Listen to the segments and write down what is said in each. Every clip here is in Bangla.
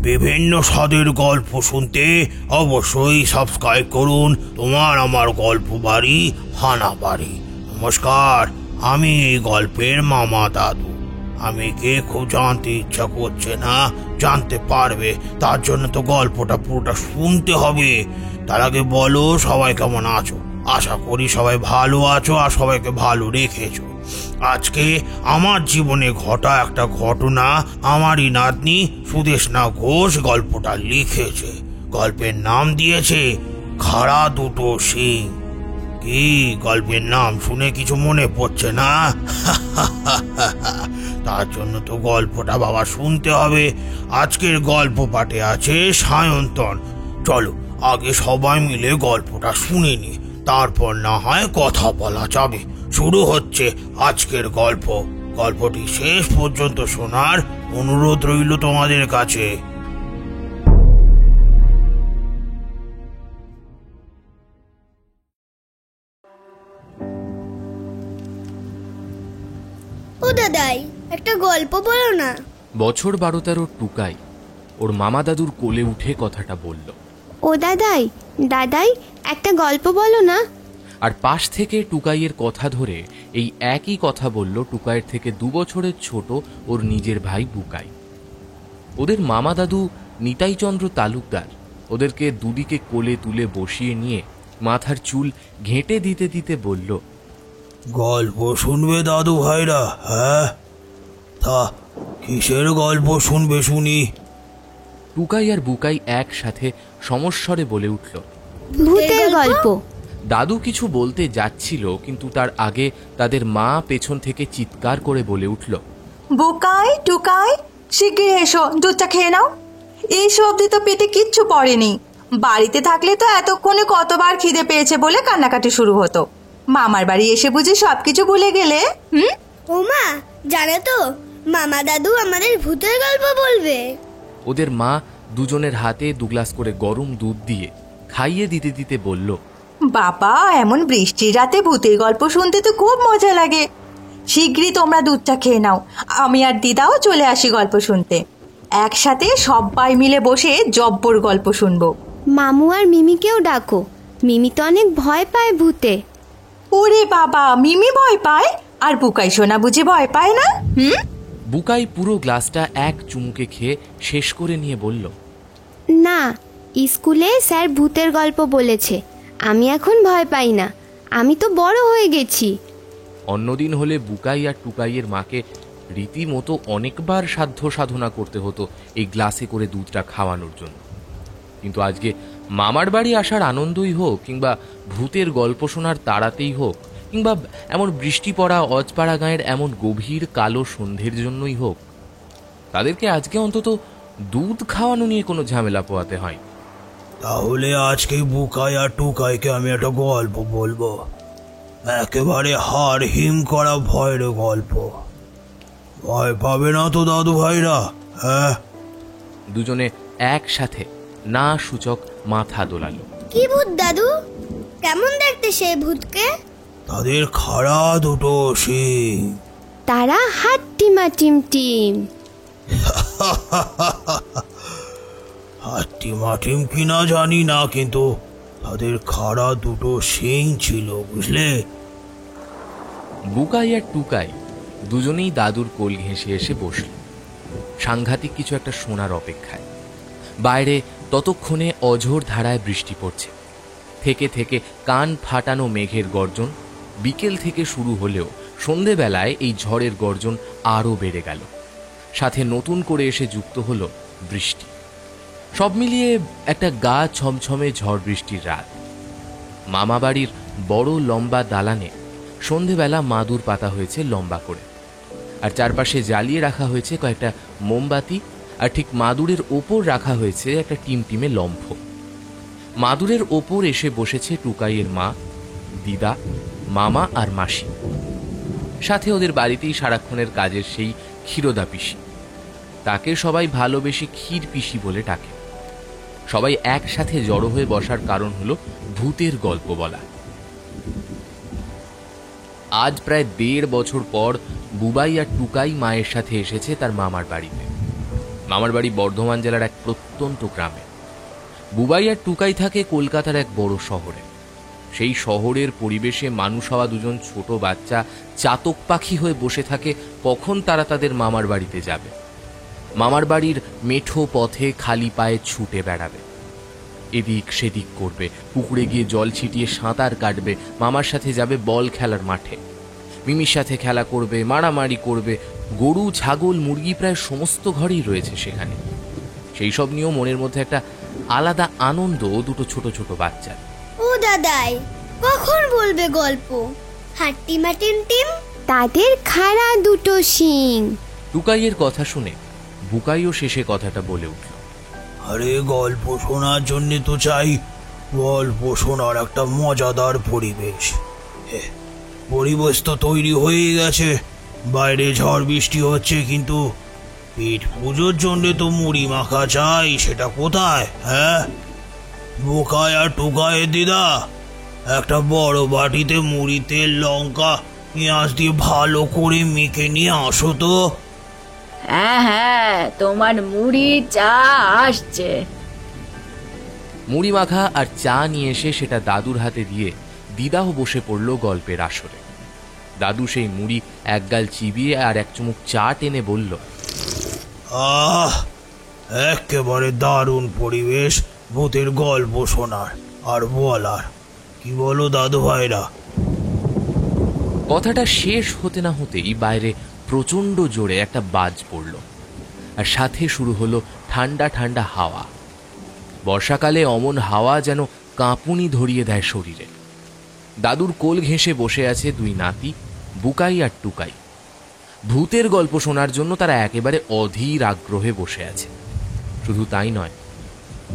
বিভিন্ন স্বাদের গল্প শুনতে অবশ্যই সাবস্ক্রাইব করুন তোমার আমার গল্প বাড়ি হানা বাড়ি। নমস্কার, আমি এই গল্পের মামা দাদু। আমি কে খুব জানতে ইচ্ছা করছে না, জানতে পারবে তার জন্য তো গল্পটা পুরোটা শুনতে হবে। তার আগে বলো সবাই কেমন আছো? আশা করি সবাই ভালো আছো আর সবাইকে ভালো রেখেছো। আজকে আমার জীবনে ঘটা একটা ঘটনা আমারই নাতনি সুদেষ্ণা ঘোষ গল্পটা লিখেছে। গল্পের নাম দিয়েছে খাড়া দুটো সিং। কি গল্পের নাম শুনে কিছু মনে পড়ছে না? তার জন্য তো গল্পটা বাবা শুনতে হবে। আজকের গল্প পাঠে আছে সায়ন্তন। চলো আগে সবাই মিলে গল্পটা শুনে নি, তারপর না হয় কথা বলা যাবে। শুরু হচ্ছে আজকের গল্প। গল্পটি শেষ পর্যন্ত শোনার অনুরোধ রইল তোমাদের কাছে। ও দাদাই, একটা গল্প বলো না। বছর 12-13 টুকাই ওর মামা দাদুর কোলে উঠে কথাটা বলল। ও দাদাই দাদাই একটা গল্প বলো না। আর পাশ থেকে টুকাইয়ের কথা ধরে এই একই কথা বলল টুকাইয়ের থেকে 2 বছরের ছোট ওর নিজের ভাই বুকাই। ওদের মামা দাদু নিতাইচন্দ্র তালুকদার ওদেরকে দুদিকে কোলে তুলে বসিয়ে নিয়ে মাথার চুল ঘেঁটে দিতে দিতে বলল, গল্প শুনবে দাদু ভাইরা? হ্যাঁ, তা কিসের গল্প শুনবে শুনি? টুকাই আর বুকাই একসাথে সমস্বরে বলে উঠল, ভূতের গল্প। দাদু কিছু বলতে যাচ্ছিল, কিন্তু তার আগে তাদের মা পেছন থেকে চিৎকার করে বলে উঠল, বুকাই টুকাই শিগগির এসো, দুধটা খেয়ে নাও। এই অবধি তো পেটে কিচ্ছু পড়েনি। বাড়িতে থাকলে তো এতক্ষণে কতবার খিদে পেয়েছে বলে কান্নাকাটি শুরু হতো। মামার বাড়ি এসে বুঝি সবকিছু ভুলে গেলে? ও মা, জানো তো মামা দাদু আমাদের ভূতের গল্প বলবে। ওদের মা দুজনের হাতে 2 গ্লাস করে গরম দুধ দিয়ে খাইয়ে দিতে দিতে বলল, বাবা, এমন বৃষ্টির রাতে ভূতের গল্প শুনতে তো খুব মজা লাগে। শিগগিরই তোমরা দুধটা খেয়ে নাও, আমি আর দিদাও চলে আসি গল্প শুনতে। একসাথে সবাই মিলে বসে জব্বর গল্প শুনবো। মামু আর মিমিকেও ডাকো, মিমি তো অনেক ভয় পায় ভূতে। ওরে বাবা, মিমি ভয় পায় আর বুকাই সোনা বুঝি ভয় পায় না? বুকাই পুরো গ্লাসটা এক চুমুকে খেয়ে শেষ করে নিয়ে বলল, না, স্কুলে স্যার ভূতের গল্প বলেছে, আমি এখন ভয় পাই না, আমি তো বড় হয়ে গেছি। অন্যদিন হলে বুকাই আর টুকাইয়ের মাকে রীতিমতো অনেকবার সাধ্য সাধনা করতে হতো এই গ্লাসে করে দুধটা খাওয়ানোর জন্য। কিন্তু আজকে মামার বাড়ি আসার আনন্দই হোক, কিংবা ভূতের গল্প শোনার তাড়াতেই হোক, কিংবা এমন বৃষ্টি পড়া অজপাড়া গাঁয়ের এমন গভীর কালো সন্ধ্যের জন্যই হোক, তাদেরকে আজকে অন্তত দুধ খাওয়ানো নিয়ে কোনো ঝামেলা পোয়াতে হয়। তাহলে আজকে বুকাই আর টুকাইকে আমি একটা গল্প বলবো, একেবারে হাড় হিম করা ভয়ের গল্প। ভয় পাবে না তো দাদু ভাইরা? হ্যাঁ। দুজনে একসাথে না সূচক মাথা দোলালো। কি ভূত দাদু? কেমন দেখতে সেই ভূতকে? তাদের খাড়া দুটো শিং। তারা হাট্টিমা টিম। হাট্টিমাটিম কিনা জানি না, কিন্তু তাদের খাড়া দুটো শিং ছিল, বুঝলে? বুকাই আর টুকাই দুজনেই দাদুর কোল ঘেঁষে এসে বসল, সাংঘাতিক কিছু একটা শোনার অপেক্ষায়। বাইরে ততক্ষণে অঝোর ধারায় বৃষ্টি পড়ছে। থেকে থেকে কান ফাটানো মেঘের গর্জন বিকেল থেকে শুরু হলেও সন্ধেবেলায় এই ঝড়ের গর্জন আরও বেড়ে গেল। সাথে নতুন করে এসে যুক্ত হলো বৃষ্টি। সব মিলিয়ে একটা গা ছমছমে ঝড় বৃষ্টির রাত। মামা বাড়ির বড় লম্বা দালানে সন্ধেবেলা মাদুর পাতা হয়েছে লম্বা করে, আর চারপাশে জ্বালিয়ে রাখা হয়েছে কয়েকটা মোমবাতি, আর ঠিক মাদুরের ওপর রাখা হয়েছে একটা টিমটিমে লম্ফ। মাদুরের ওপর এসে বসেছে টুকাইয়ের মা, দিদা, মামা আর মাসি। সাথে ওদের বাড়িতেই সারাক্ষণের কাজের সেই ক্ষীরোদা পিসি। তাকে সবাই ভালোবেসে ক্ষীর পিসি বলে ডাকে। সবাই একসাথে জড়ো হয়ে বসার কারণ হলো ভূতের গল্প বলা। আজ প্রায় 1.5 বছর পর বুবাই আর টুকাই মায়ের সাথে এসেছে তার মামার বাড়িতে। মামার বাড়ি বর্ধমান জেলার এক প্রত্যন্ত গ্রামে। বুবাই আর টুকাই থাকে কলকাতার এক বড় শহরে। সেই শহরের পরিবেশে মানুষ হওয়া দুজন ছোট বাচ্চা চাতক পাখি হয়ে বসে থাকে কখন তারা তাদের মামার বাড়িতে যাবে। মামার বাড়ির মেঠো পথে খালি পায়ে ছুটে বেড়াবে, এদিক সেদিক করবে, পুকুরে গিয়ে জল ছিটিয়ে সাঁতার কাটবে, মামার সাথে যাবে বল খেলার মাঠে, মিমির সাথে খেলা করবে, মারামারি করবে। গরু, ছাগল, মুরগি প্রায় সমস্ত ঘরেই রয়েছে সেখানে। সেই সব নিয়েও মনের মধ্যে একটা আলাদা আনন্দ দুটো ছোট ছোট বাচ্চার। ও দাদাই, কখন বলবে গল্প? হাট্টিমা টিম। তাদের খাড়া দুটো শিং। টুকাইয়ের কথা শুনে বুকাইও শেষে কথাটা বলে উঠল। আরে গল্প শোনার জন্য তো চাই গল্প শোনার একটা মজাদার পরিবেশ। পরিবেশ তো তৈরি হয়ে গেছে, বাইরে ঝড় বৃষ্টি হচ্ছে, কিন্তু পেট পুজোর জন্য তো মুড়ি মাখা চাই, সেটা কোথায়? হ্যাঁ বোকায় আর টুকায় দিদা, একটা বড় বাটিতে মুড়ি, তেল, লঙ্কা, পেঁয়াজ দিয়ে ভালো করে মেখে নিয়ে আসো তো। হ্যাঁ হ্যাঁ, তোমার মুড়ি চা আসছে। মুড়ি মাখা আর চা নিয়ে এসে সেটা দাদুর হাতে দিয়ে দিদাও বসে পড়ল গল্পের আসরে। দাদু সেই মুড়ি একগাল চিবিয়ে আর এক চুমুক চা টেনে বলল, আহ, একেবারে দারুণ পরিবেশ ভূতের গল্প শোনার আর বলার। কি বলো দাদু ভাইরা? কথাটা শেষ হতে না হতেই বাইরে প্রচণ্ড জোরে একটা বাজ পড়ল, আর সাথে শুরু হলো ঠান্ডা ঠান্ডা হাওয়া। বর্ষাকালে অমন হাওয়া যেন কাঁপুনি ধরিয়ে দেয় শরীরে। দাদুর কোল ঘেঁষে বসে আছে দুই নাতি, বুকাই আর টুকাই। ভূতের গল্প শোনার জন্য তারা একেবারে অধীর আগ্রহে বসে আছে। শুধু তাই নয়,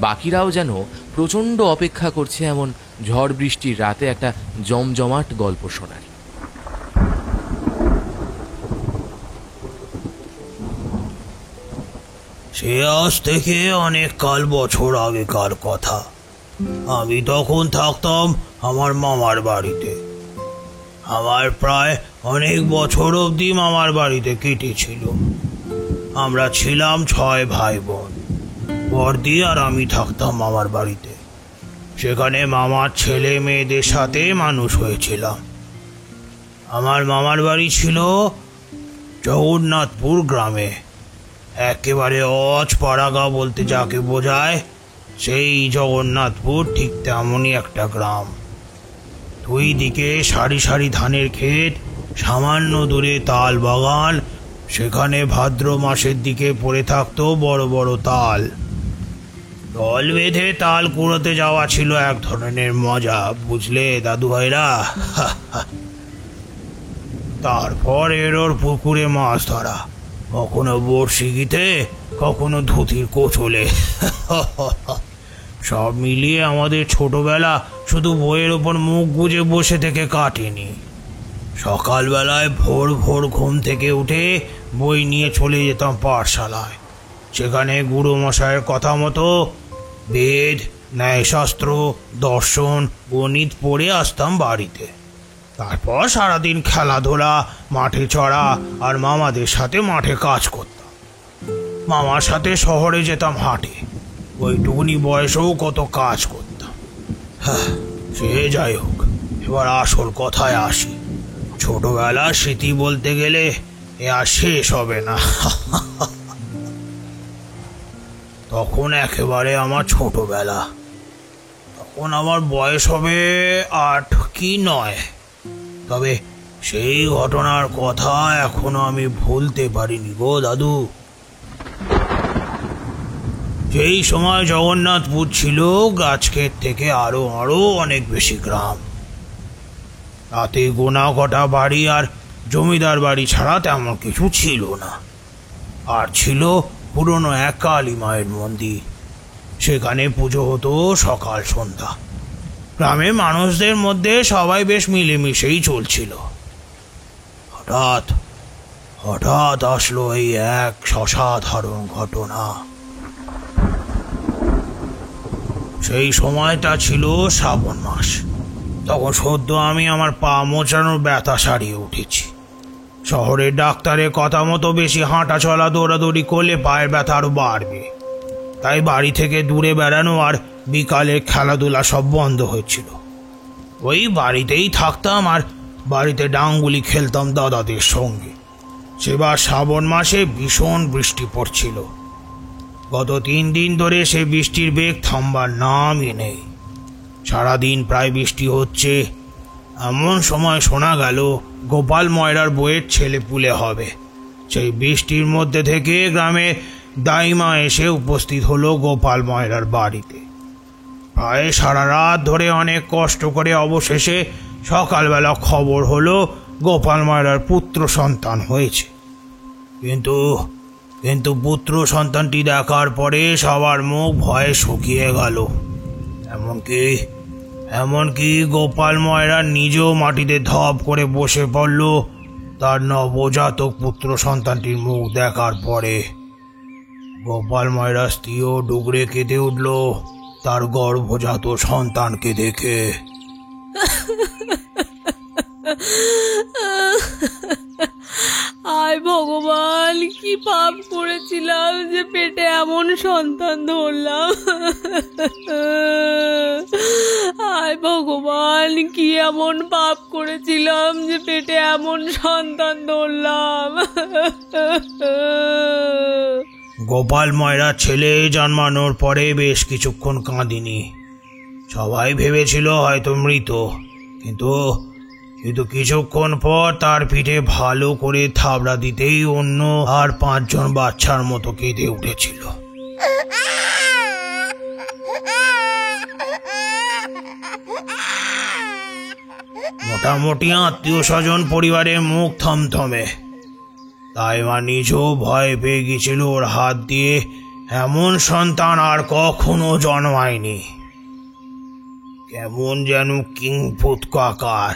বাকিরাও যেন প্রচণ্ড অপেক্ষা করছে এমন ঝড় বৃষ্টির রাতে একটা জমজমাট গল্প শোনার। সে আজ থেকে অনেক কাল বছর আগেকার কথা। আমি তখন থাকতাম আমার মামার বাড়িতে। আমার প্রায় অনেক বছর অবধি মামার বাড়িতে কেটেছিল। আমরা ছিলাম 6 ভাই বোন। বর্দি আর আমি থাকতাম মামার বাড়িতে। সেখানে মামার ছেলে মেয়েদের সাথে মানুষ হয়েছিলাম। আমার মামার বাড়ি ছিল জগন্নাথপুর গ্রামে, একেবারে অজপাড়াগা বলতে যাকে বোঝায়, সেই জগন্নাথপুর ঠিক তেমনই একটা গ্রাম। দুই দিকে সারি সারি ধানের ক্ষেত, সামান্য দূরে তাল বাগান। সেখানে ভাদ্র মাসের দিকে পড়ে থাকতো বড় বড় তাল। দল বেঁধে তাল কুড়োতে যাওয়া ছিল এক ধরনের মজা, বুঝলে দাদু ভাইরা? তারপর এর পুকুরে মাছ ধরা, কখনো বড়শি গিতে, কখনো ধুতির কোচলে। সব মিলিয়ে আমাদের ছোটবেলা শুধু বইয়ের ওপর মুখ গুজে বসে থেকে কাটেনি। সকালবেলায় ভোর ভোর ঘুম থেকে উঠে বই নিয়ে চলে যেতাম পাঠশালায়। সেখানে গুরু মশাইয়ের কথা মতো বেদ, ন্যায়শাস্ত্র, দর্শন, গণিত পড়ে আসতাম বাড়িতে। তারপর সারাদিন খেলাধুলা, মাঠে চড়া আর মামাদের সাথে মাঠে কাজ করতাম। মামার সাথে শহরে যেতাম হাটে। ওইটুকুনি বয়সেও কত কাজ করতাম। হ্যাঁ, সে যাই হোক, এবার আসল কথায় আসি। ছোটবেলার স্মৃতি বলতে গেলে এ আর শেষ হবে না। তখন একেবারে আমার ছোটবেলা। তখন আমার বয়স হবে 8 কি 9। তবে সেই ঘটনার কথা এখনো আমি ভুলতে পারিনি গো দাদু। যেই সময় জগন্নাথপুর ছিল গাছক্ষেত থেকে আরো অনেক বেশি গ্রাম। তাতে গোনা কটা বাড়ি আর জমিদার বাড়ি ছাড়া তেমন কিছু ছিল না। আর ছিল পুরনো এক কালী মায়ের মন্দির। সেখানে পুজো হতো সকাল সন্ধ্যা। গ্রামে মানুষদের মধ্যে সবাই বেশ মিলেমিশেই চলছিল। হঠাৎ হঠাৎ আসলো এই এক অসাধারণ ঘটনা। সেই সময়টা ছিল শ্রাবণ মাস। তখন সদ্য আমি আমার পা মোচানোর ব্যথা সারিয়ে উঠেছি। শহরের ডাক্তারের কথা মতো বেশি হাঁটা চলা দৌড়াদৌড়ি করলে পায়ের ব্যথা আরো বাড়বে। তাই বাড়ি থেকে দূরে বেড়ানো আর বিকালের খেলাধুলা সব বন্ধ হয়েছিল। ওই বাড়িতেই থাকতাম আর বাড়িতে ডাঙ্গুলি খেলতাম দাদাদের সঙ্গে। সেবার শ্রাবণ মাসে ভীষণ বৃষ্টি পড়ছিল। গত 3 দিন ধরে সে বৃষ্টির বেগ থামবার নামই নেই। সারাদিন প্রায় বৃষ্টি হচ্ছে। এমন সময় শোনা গেল গোপাল ময়রার বউয়ের ছেলে পুলে হবে। সেই বৃষ্টির মধ্যে থেকে গ্রামে দাইমা এসে উপস্থিত হলো গোপাল ময়রার বাড়িতে। প্রায় সারা রাত ধরে অনেক কষ্ট করে অবশেষে সকালবেলা খবর হলো গোপাল ময়রার পুত্র সন্তান হয়েছে। কিন্তু পুত্র সন্তানটি দেখার পরে সবার মুখ ভয়ে শুকিয়ে গেল। এমনকি গোপাল ময়রা নিজেও মাটিতে ধপ করে বসে পড়ল তার নবজাতক পুত্র সন্তানটির মুখ দেখার পরে। গোপাল ময়রা স্ত্রীও ডুগরে কেঁদে উঠল তার গর্ভজাত সন্তানকে দেখে। আয় ভগবান, কি পাপ করেছিলাম যে পেটে এমন সন্তান ধরলাম। আয় ভগবান, কি এমন পাপ করেছিলাম যে পেটে এমন সন্তান ধরলাম। গোপাল ময়রা ছেলে জন্মানোর পরে বেশ কিছুক্ষণ কাঁদিনি। সবাই ভেবেছিল হয়তো মৃত, কিন্তু কিছুক্ষণ পর তার পিঠে ভালো করে থাবড়া দিতেই অন্য আর 5 জন বাচ্চার মতো কেঁদে উঠেছিল। মোটামুটি আত্মীয় স্বজন পরিবারের মুখ থমথমে। তাই মা নিজেও ভয় পেয়ে গেছিল ওর হাত দিয়ে এমন সন্তান আর কখনো জন্মায়নি। কেমন যেন কিংপুৎকাকার,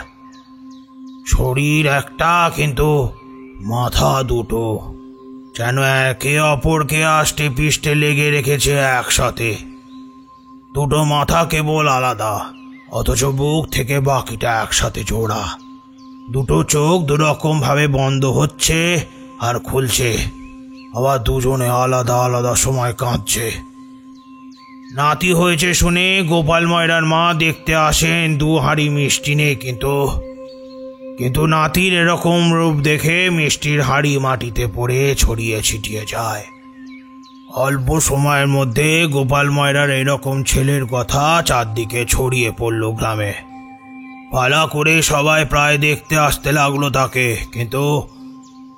শরীর একটা কিন্তু মাথা দুটো, যেন একে অপরকে আষ্টে পিষ্টে লেগে রেখেছে একসাথে। দুটো মাথা কেবল আলাদা, অথচ বুক থেকে বাকিটা একসাথে জোড়া। দুটো চোখ দুরকম ভাবে বন্ধ হচ্ছে আর খুলছে, আবার দুজনে আলাদা আলাদা সময় কাঁদছে। নাতি হয়েছে শুনে গোপাল ময়রার মা দেখতে আসেন 2 হাঁড়ি মিষ্টি নিয়ে, কিন্তু নাতির এরকম রূপ দেখে মিষ্টির হাঁড়ি মাটিতে পড়ে ছড়িয়ে ছিটিয়ে যায়। অল্প সময়ের মধ্যে গোপাল ময়রার এরকম ছেলের কথা চারদিকে ছড়িয়ে পড়ল গ্রামে। পালা করে সবাই প্রায় দেখতে আসতে লাগলো তাকে,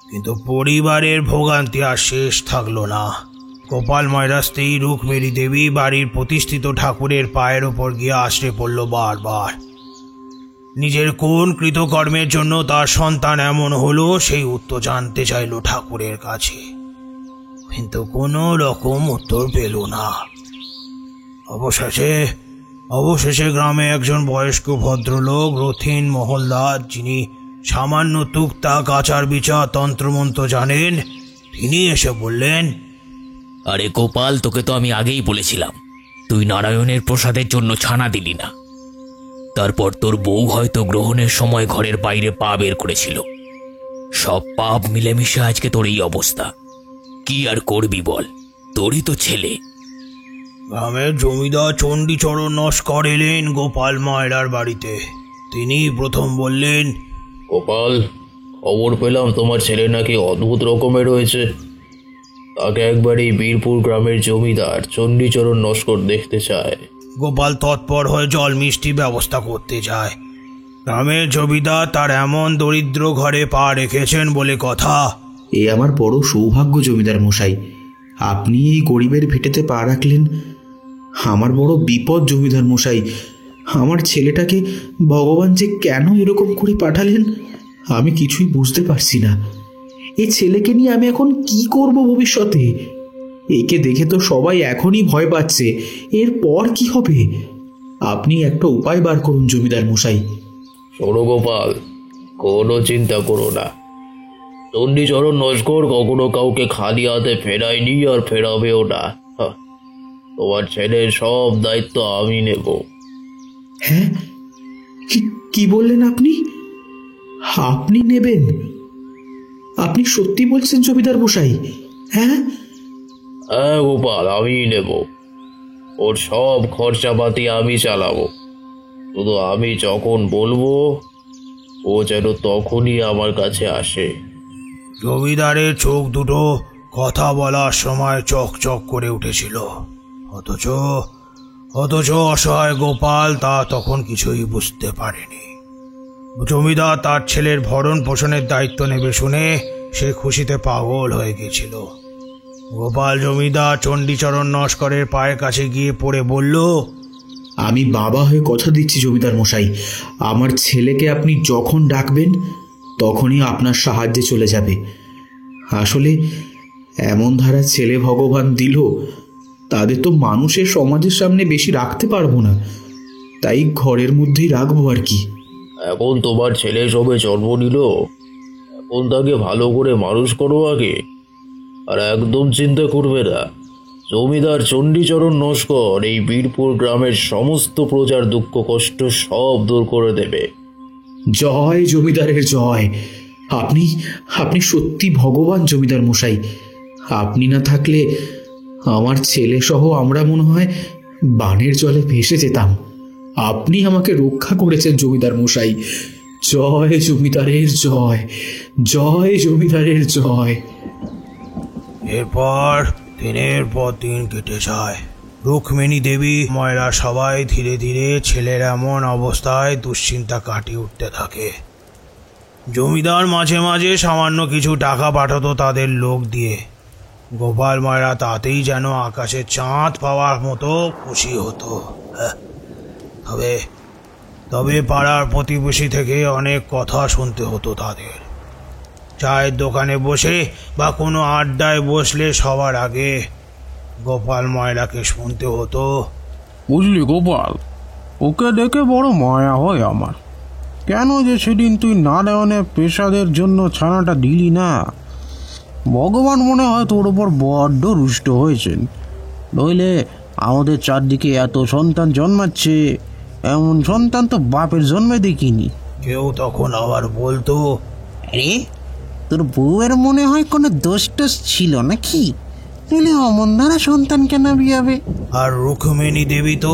কিন্তু পরিবারের ভোগান্তি আর শেষ থাকলো না। গোপাল ময়রা স্ত্রী রুক্মিণী দেবী বাড়ির প্রতিষ্ঠিত ঠাকুরের পায়ের ওপর গিয়ে আশ্রে পড়ল বারবার। নিজের কোন কৃতকর্মের জন্য তার সন্তান এমন হলো সেই উত্তর জানতে চাইল ঠাকুরের কাছে, কিন্তু কোনো রকম উত্তর পেল না। অবশেষে গ্রামে একজন বয়স্ক ভদ্রলোক রথিন মহলদার, যিনি সামান্য টুকটাক আচার বিচার তন্ত্রমন্ত্র জানেন, তিনি এসে বললেন, আরে গোপাল, তোকে তো আমি আগেই বলেছিলাম তুই নারায়ণের প্রসাদের জন্য ছানা দিলি না। তারপর তোর বউ হয়তো গ্রহণের সময় ঘরের বাইরে পা বের করেছিল। সব পাপ মিলেমিশে আজকে তোর এই অবস্থা। কি আর করবি বল, তোরই তো ছেলে। গ্রামের জমিদার চণ্ডীচরণ নস্কর এলেন গোপাল ময়রার বাড়িতে। তিনি প্রথম বললেন, গোপাল, খবর পেলাম তোমার ছেলে নাকি অদ্ভুত রকমের হয়েছে। তাকে একবার এই বীরপুর গ্রামের জমিদার চণ্ডীচরণ নস্কর দেখতে চায়। গোপাল তৎপর হয়ে জল মিষ্টি ব্যবস্থা করতে যায়। গ্রামের জমিদার তার এমন দরিদ্র ঘরে পা রেখেছেন বলে কথা। এ আমার বড় সৌভাগ্য জমিদার মশাই, আপনি এই গরিবের ভিটেতে পা রাখলেন। আমার বড় বিপদ জমিদার মশাই, আমার ছেলেটাকে ভগবান যে কেন এরকম করে পাঠালেন আমি কিছুই বুঝতে পারছি না। এই ছেলেকে নিয়ে আমি এখন কি করব ভবিষ্যতে? একে দেখে তো সবাই এখনই ভয় পাচ্ছে, এরপর কি হবে? আপনি একটা উপায় বার করুন জমিদার মশাই। শোনো গোপাল, কোনো চিন্তা করো না। চণ্ডীচরণ নস্কর কখনো কাউকে খালি হাতে ফেরায়নি আর ফেরাবেও না। তোমার ছেলের সব দায়িত্ব আমি নেব। হ্যাঁ, কি বললেন আপনি? আপনি নেবেন? আপনি সত্যি বলছেন জমিদার মশাই? হ্যাঁ হ্যাঁ গোপাল, আমি নেব। ওর সব খরচাপাতি আমি চালাবো। শুধু আমি যখন বলবো ও যেন তখনই আমার কাছে আসে। জমিদারের চোখ দুটো কথা বলার সময় চকচক করে উঠেছিল, অথচ অসহায় গোপাল তা তখন কিছুই বুঝতে পারেনি। জমিদার তার ছেলের ভরণ পোষণের দায়িত্ব নেবে শুনে সে খুশিতে পাগল হয়ে গেছিল। গোপাল জমিদার চণ্ডীচরণ নস্করের পায়ের কাছে গিয়ে পড়ে বলল, আমি বাবা হয়ে কথা দিচ্ছি জমিদার মশাই, আমার ছেলেকে আপনি যখন ডাকবেন তখনই আপনার সাহায্যে চলে যাবে। আসলে এমন ধারা ছেলে ভগবান দিল, তাদের তো মানুষের সমাজের সামনে বেশি রাখতে পারবো না, তাই ঘরের মধ্যেই রাখবো আর কি। এখন তোমার ছেলে সবে জন্ম নিল, এখন তাকে ভালো করে মানুষ করো আগে। আর একদম চিন্তা করবে না, জমিদার চণ্ডীচরণ নস্কর এই বীরপুর গ্রামের সমস্ত প্রজার দুঃখ কষ্ট সব দূর করে দেবে। জয় জমিদারের জয়। আপনি সত্যি ভগবান জমিদার মশাই। আপনি না থাকলে আমার ছেলে সহ আমরা মনে হয় বানের জলে ভেসে যেতাম। আপনি আমাকে রক্ষা করেছেন জমিদার মশাই। জয় জমিদারের জয়, জয় জমিদারের জয়। এরপর দিনের পর দিন কেটে যায়। রুক্মিণী দেবী, ময়রা সবাই ধীরে ধীরে ছেলের এমন অবস্থায় দুশ্চিন্তা কাটিয়ে উঠতে থাকে। জমিদার মাঝে মাঝে সামান্য কিছু টাকা পাঠাতো তাদের লোক দিয়ে। গোপাল ময়রা তাতেই যেন আকাশে চাঁদ পাওয়ার মতো খুশি হতো। তবে পাড়ার প্রতিবেশী থেকে অনেক কথা শুনতে হতো তাদের। চায়ের দোকানে বসে বা কোনো আড্ডায় বসলে সবার আগে গোপাল ময়রাকে শুনতে হতো, বুঝলি গোপাল, ওকে দেখে বড় মায়া হয় আমার। কেন যে সেদিন তুই নারায়ণের পেশাদের জন্য ছানাটা দিলি না? ভগবান মনে হয় তোর ওপর বড্ড রুষ্ট হয়েছেন। নইলে আমাদের চারদিকে এত সন্তান জন্মাচ্ছে, এমন সন্তান তো বাপের জন্মে দেখিনি। কেউ তখন আবার বলতো, আরে তোর বউয়ের মনে হয় কোনো দোষ টোষ ছিল নাকি? নইলে অমন দ্বারা সন্তান কেন বিয়াবে? আর রুক্মিণী দেবী তো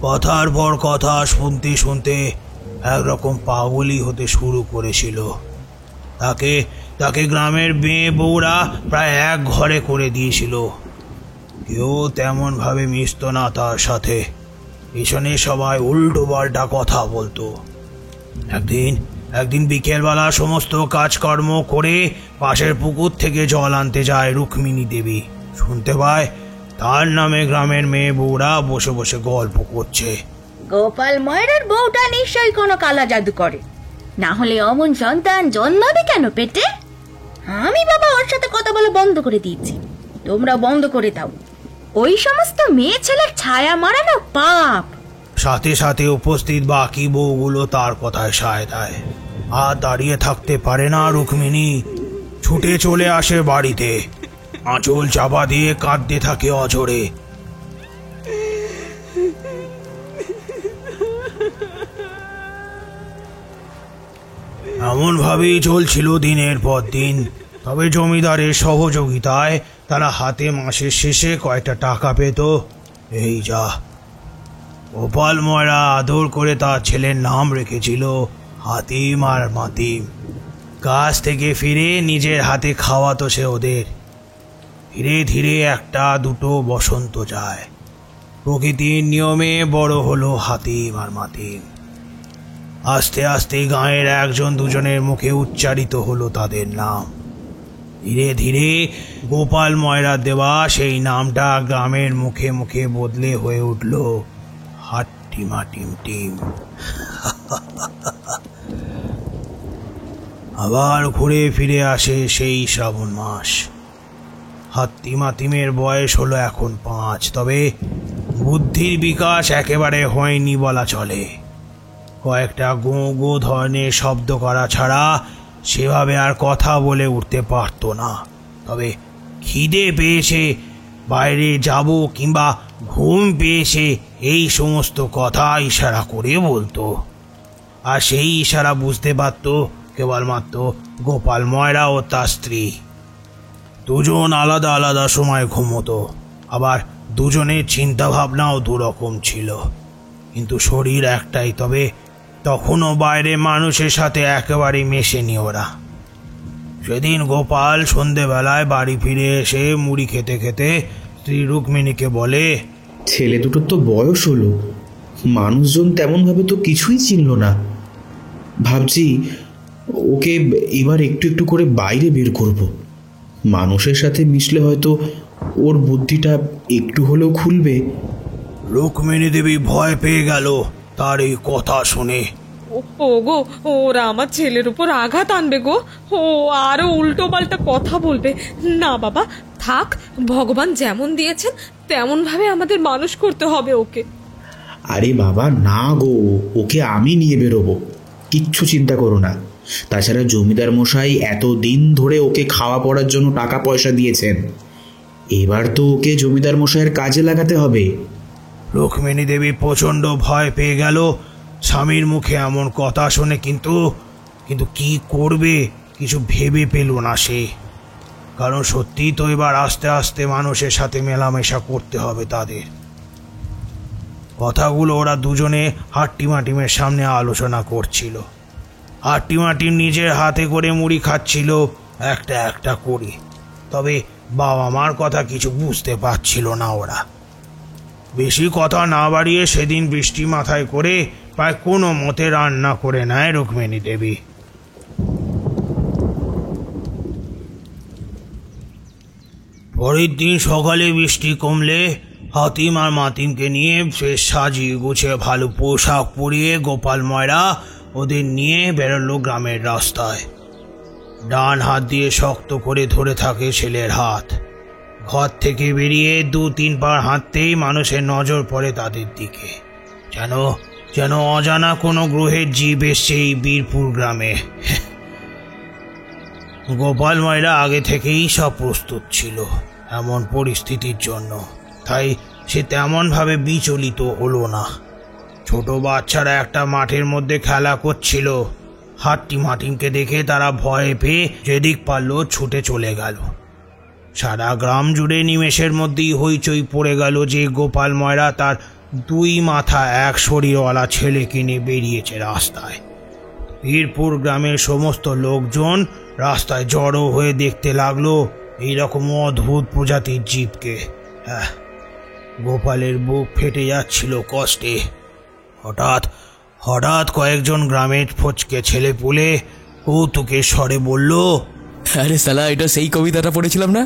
কথার পর কথা শুনতে শুনতে একরকম পাগলই হতে শুরু করেছিল। তাকে গ্রামের মেয়ে বউরা প্রায় এক ঘরে করে দিয়েছিল। কেউ তেমন ভাবে মিশত না তার সাথে। পিছনে সবাই উল্টো পাল্টা কথা বলতো। একদিন বিকেলবেলা সমস্ত কাজকর্ম করে পাশের পুকুর থেকে জল আনতে যায় রুক্মিণী দেবী। শুনতে পায় তার নামে গ্রামের মেয়ে বউরা বসে বসে গল্প করছে। গোপাল ময়রার বউটা নিশ্চয়ই কোনো কালা জাদু করে, না হলে অমন সন্তান জন্মাবে কেন পেটে? আমি বাবা ওর সাথে কথা বলা বন্ধ করে দিয়েছি, তোমরা বন্ধ করে দাও। ওই সমস্ত মেয়ে ছেলের ছায়া মারানো পাপ। সাথে সাথে উপস্থিত বাকি বউগুলো তার কথায় সায় দেয়। আর দাঁড়িয়ে থাকতে পারে না রুক্মিণী, ছুটে চলে আসে বাড়িতে। আঁচল চাপা দিয়ে কাঁদতে থাকে অঝরে। এমন ভাবেই চলছিল দিনের পর দিন। তবে জমিদারের সহযোগিতায় তারা হাতে মাসের শেষে কয়েকটা টাকা পেত। এই যা, গোপাল ময়রা আদর করে তার ছেলের নাম রেখেছিল হাতিম আর মাতিম। কাজ থেকে ফিরে নিজের হাতে খাওয়াতো সে ওদের। ধীরে ধীরে একটা দুটো বসন্ত যায়। প্রকৃতির নিয়মে বড় হলো হাতিম আর মাতিম। আস্তে আস্তে গাঁয়ের একজন দুজনের মুখে উচ্চারিত হলো তাদের নাম। ধীরে ধীরে গোপাল ময়রা দেওয়া সেই নামটা গ্রামের মুখে মুখে বদলে হয়ে উঠল হাট্টিমা টিম টিম। আবার ঘুরে ফিরে আসে সেই শ্রাবণ মাস। হাট্টিমাটিমের বয়স হলো এখন 5, তবে বুদ্ধির বিকাশ একেবারে হয়নি বলা চলে। কয়েকটা গো গো ধরনের শব্দ করা ছাড়া সেভাবে আর কথা বলে উঠতে পারতো না। তবে খিদে পেয়েছে, বাইরে যাব কিংবা ঘুম পেয়েছে, এই সমস্ত কথা ইশারা করে বলতো। আর সেই ইশারা বুঝতে পারত কেবলমাত্র গোপাল ময়রা ও তার স্ত্রী। দুজন আলাদা আলাদা সময় ঘুমোতো, আবার দুজনের চিন্তা ভাবনাও দুরকম ছিল, কিন্তু শরীর একটাই। তবে তখনও বাইরে মানুষের সাথে একেবারেই মেশেনি ওরা। সেদিন গোপাল সন্ধেবেলায় বাড়ি ফিরে এসে মুড়ি খেতে খেতে স্ত্রী রুক্মিণীকে বলে, ছেলে দুটোর তো বয়স হলো, মানুষজন তেমনভাবে তো কিছুই চিনল না। ভাবছি ওকে এবার একটু একটু করে বাইরে বের করব। মানুষের সাথে মিশলে হয়তো ওর বুদ্ধিটা একটু হলেও খুলবে। রুক্মিণী দেবী ভয় পেয়ে গেল তার এই কথা শুনে। ও গো, ওরা আমার ছেলের উপর আঘাত আনবে গো, ও আরো উল্টো পাল্টা কথা বলবে। না বাবা থাক, ভগবান যেমন দিয়েছেন তেমন ভাবে আমাদের মানুষ করতে হবে ওকে। আরে বাবা না গো, ওকে আমি নিয়ে বেরোবো, কিচ্ছু চিন্তা করো না। তাছাড়া জমিদার মশাই এতদিন ধরে ওকে খাওয়া পড়ার জন্য টাকা পয়সা দিয়েছেন, এবার তো ওকে জমিদার মশাইয়ের কাজে লাগাতে হবে। রুক্মিণী দেবী প্রচণ্ড ভয় পেয়ে গেল স্বামীর মুখে এমন কথা শুনে, কিন্তু কি করবে কিছু ভেবে পেল না সে। কারণ সত্যিই তো এবার আস্তে আস্তে মানুষের সাথে মেলামেশা করতে হবে তাদের। কথাগুলো ওরা দুজনে হাট্টিমাটিমের সামনে আলোচনা করছিল। হাট্টিমাটিম নিজের হাতে করে মুড়ি খাচ্ছিল একটা একটা করে, তবে বাবা মার কথা কিছু বুঝতে পারছিল না ওরা। বেশি কথা না বাড়িয়ে সেদিন বৃষ্টি মাথায় করে প্রায় কোনো মতে রান্না করে নেয় রুক্মিণী দেবী। পরের দিন সকালে বৃষ্টি কমলে হাতিম আর মাতিমকে নিয়ে বেশ সাজিয়ে গুছিয়ে ভালো পোশাক পরিয়ে গোপাল ময়রা ওদের নিয়ে বেরোলো গ্রামের রাস্তায়। ডান হাত দিয়ে শক্ত করে ধরে থাকে ছেলের হাত। ঘর থেকে বেরিয়ে 2-3 পা হাঁটতেই মানুষের নজর পড়ে তাদের দিকে, যেন অজানা কোনো গ্রহের জীব এসছে এই বীরপুর গ্রামে। গোপাল ময়রা আগে থেকেই সব প্রস্তুত ছিল এমন পরিস্থিতির জন্য, তাই সে তেমনভাবে বিচলিত হলো না। ছোট বাচ্চারা একটা মাঠের মধ্যে খেলা করছিল। হাট্টিমাটিমকে দেখে তারা ভয় পেয়ে যেদিক পারল ছুটে চলে গেল। সারা গ্রাম জুড়ে নিমেষের মধ্যেই হইচই পড়ে গেল যে গোপাল ময়রা তার 2 মাথা 1 শরীরওয়ালা ছেলেকে নিয়ে বেরিয়েছে রাস্তায়। বীরপুর গ্রামের সমস্ত লোকজন রাস্তায় জড়ো হয়ে দেখতে লাগলো এইরকম অদ্ভুত প্রজাতির জীবকে। গোপালের বুক ফেটে যাচ্ছিল কষ্টে। হঠাৎ কয়েকজন গ্রামের ফচকে ছেলে পুলে কৌতুকের স্বরে বলল, আরে সালা, এটা সেই কবিতাটা পড়েছিলাম না?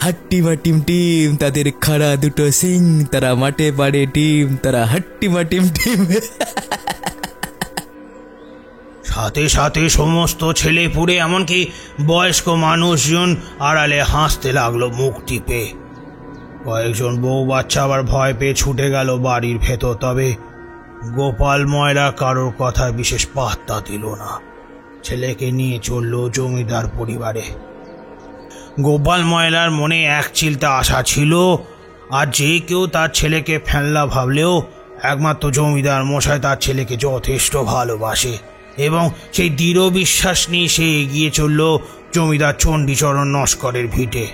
হাট্টিমাটিম টিম, তাদের খাড়া 2 সিং, তারা মাঠে পাড়ে টিম, তারা হাট্টিমাটিম টিম। সাথে সাথে সমস্ত ছেলে পুড়ে এমনকি বয়স্ক মানুষজন আড়ালে হাসতে লাগলো মুখ টিপে। কয়েকজন বউ বাচ্চা আবার ভয় পেয়ে ছুটে গেল বাড়ির ভেতর। তবে গোপাল ময়রা কারোর কথায় বিশেষ পাত্তা দিল না, ছেলেকে নিয়ে চলল জমিদার পরিবারে। গোপাল ময়রার মনে এক চিলতে আশা ছিল, আর যে কেউ তার ছেলেকে ফেললা ভাবলেও একমাত্র জমিদার মশাই তার ছেলেকে যথেষ্ট ভালোবাসে, এবং সেই দৃঢ় বিশ্বাস নিয়ে সে এগিয়ে চলল জমিদার চণ্ডীচরণ নস্করের ভিটে।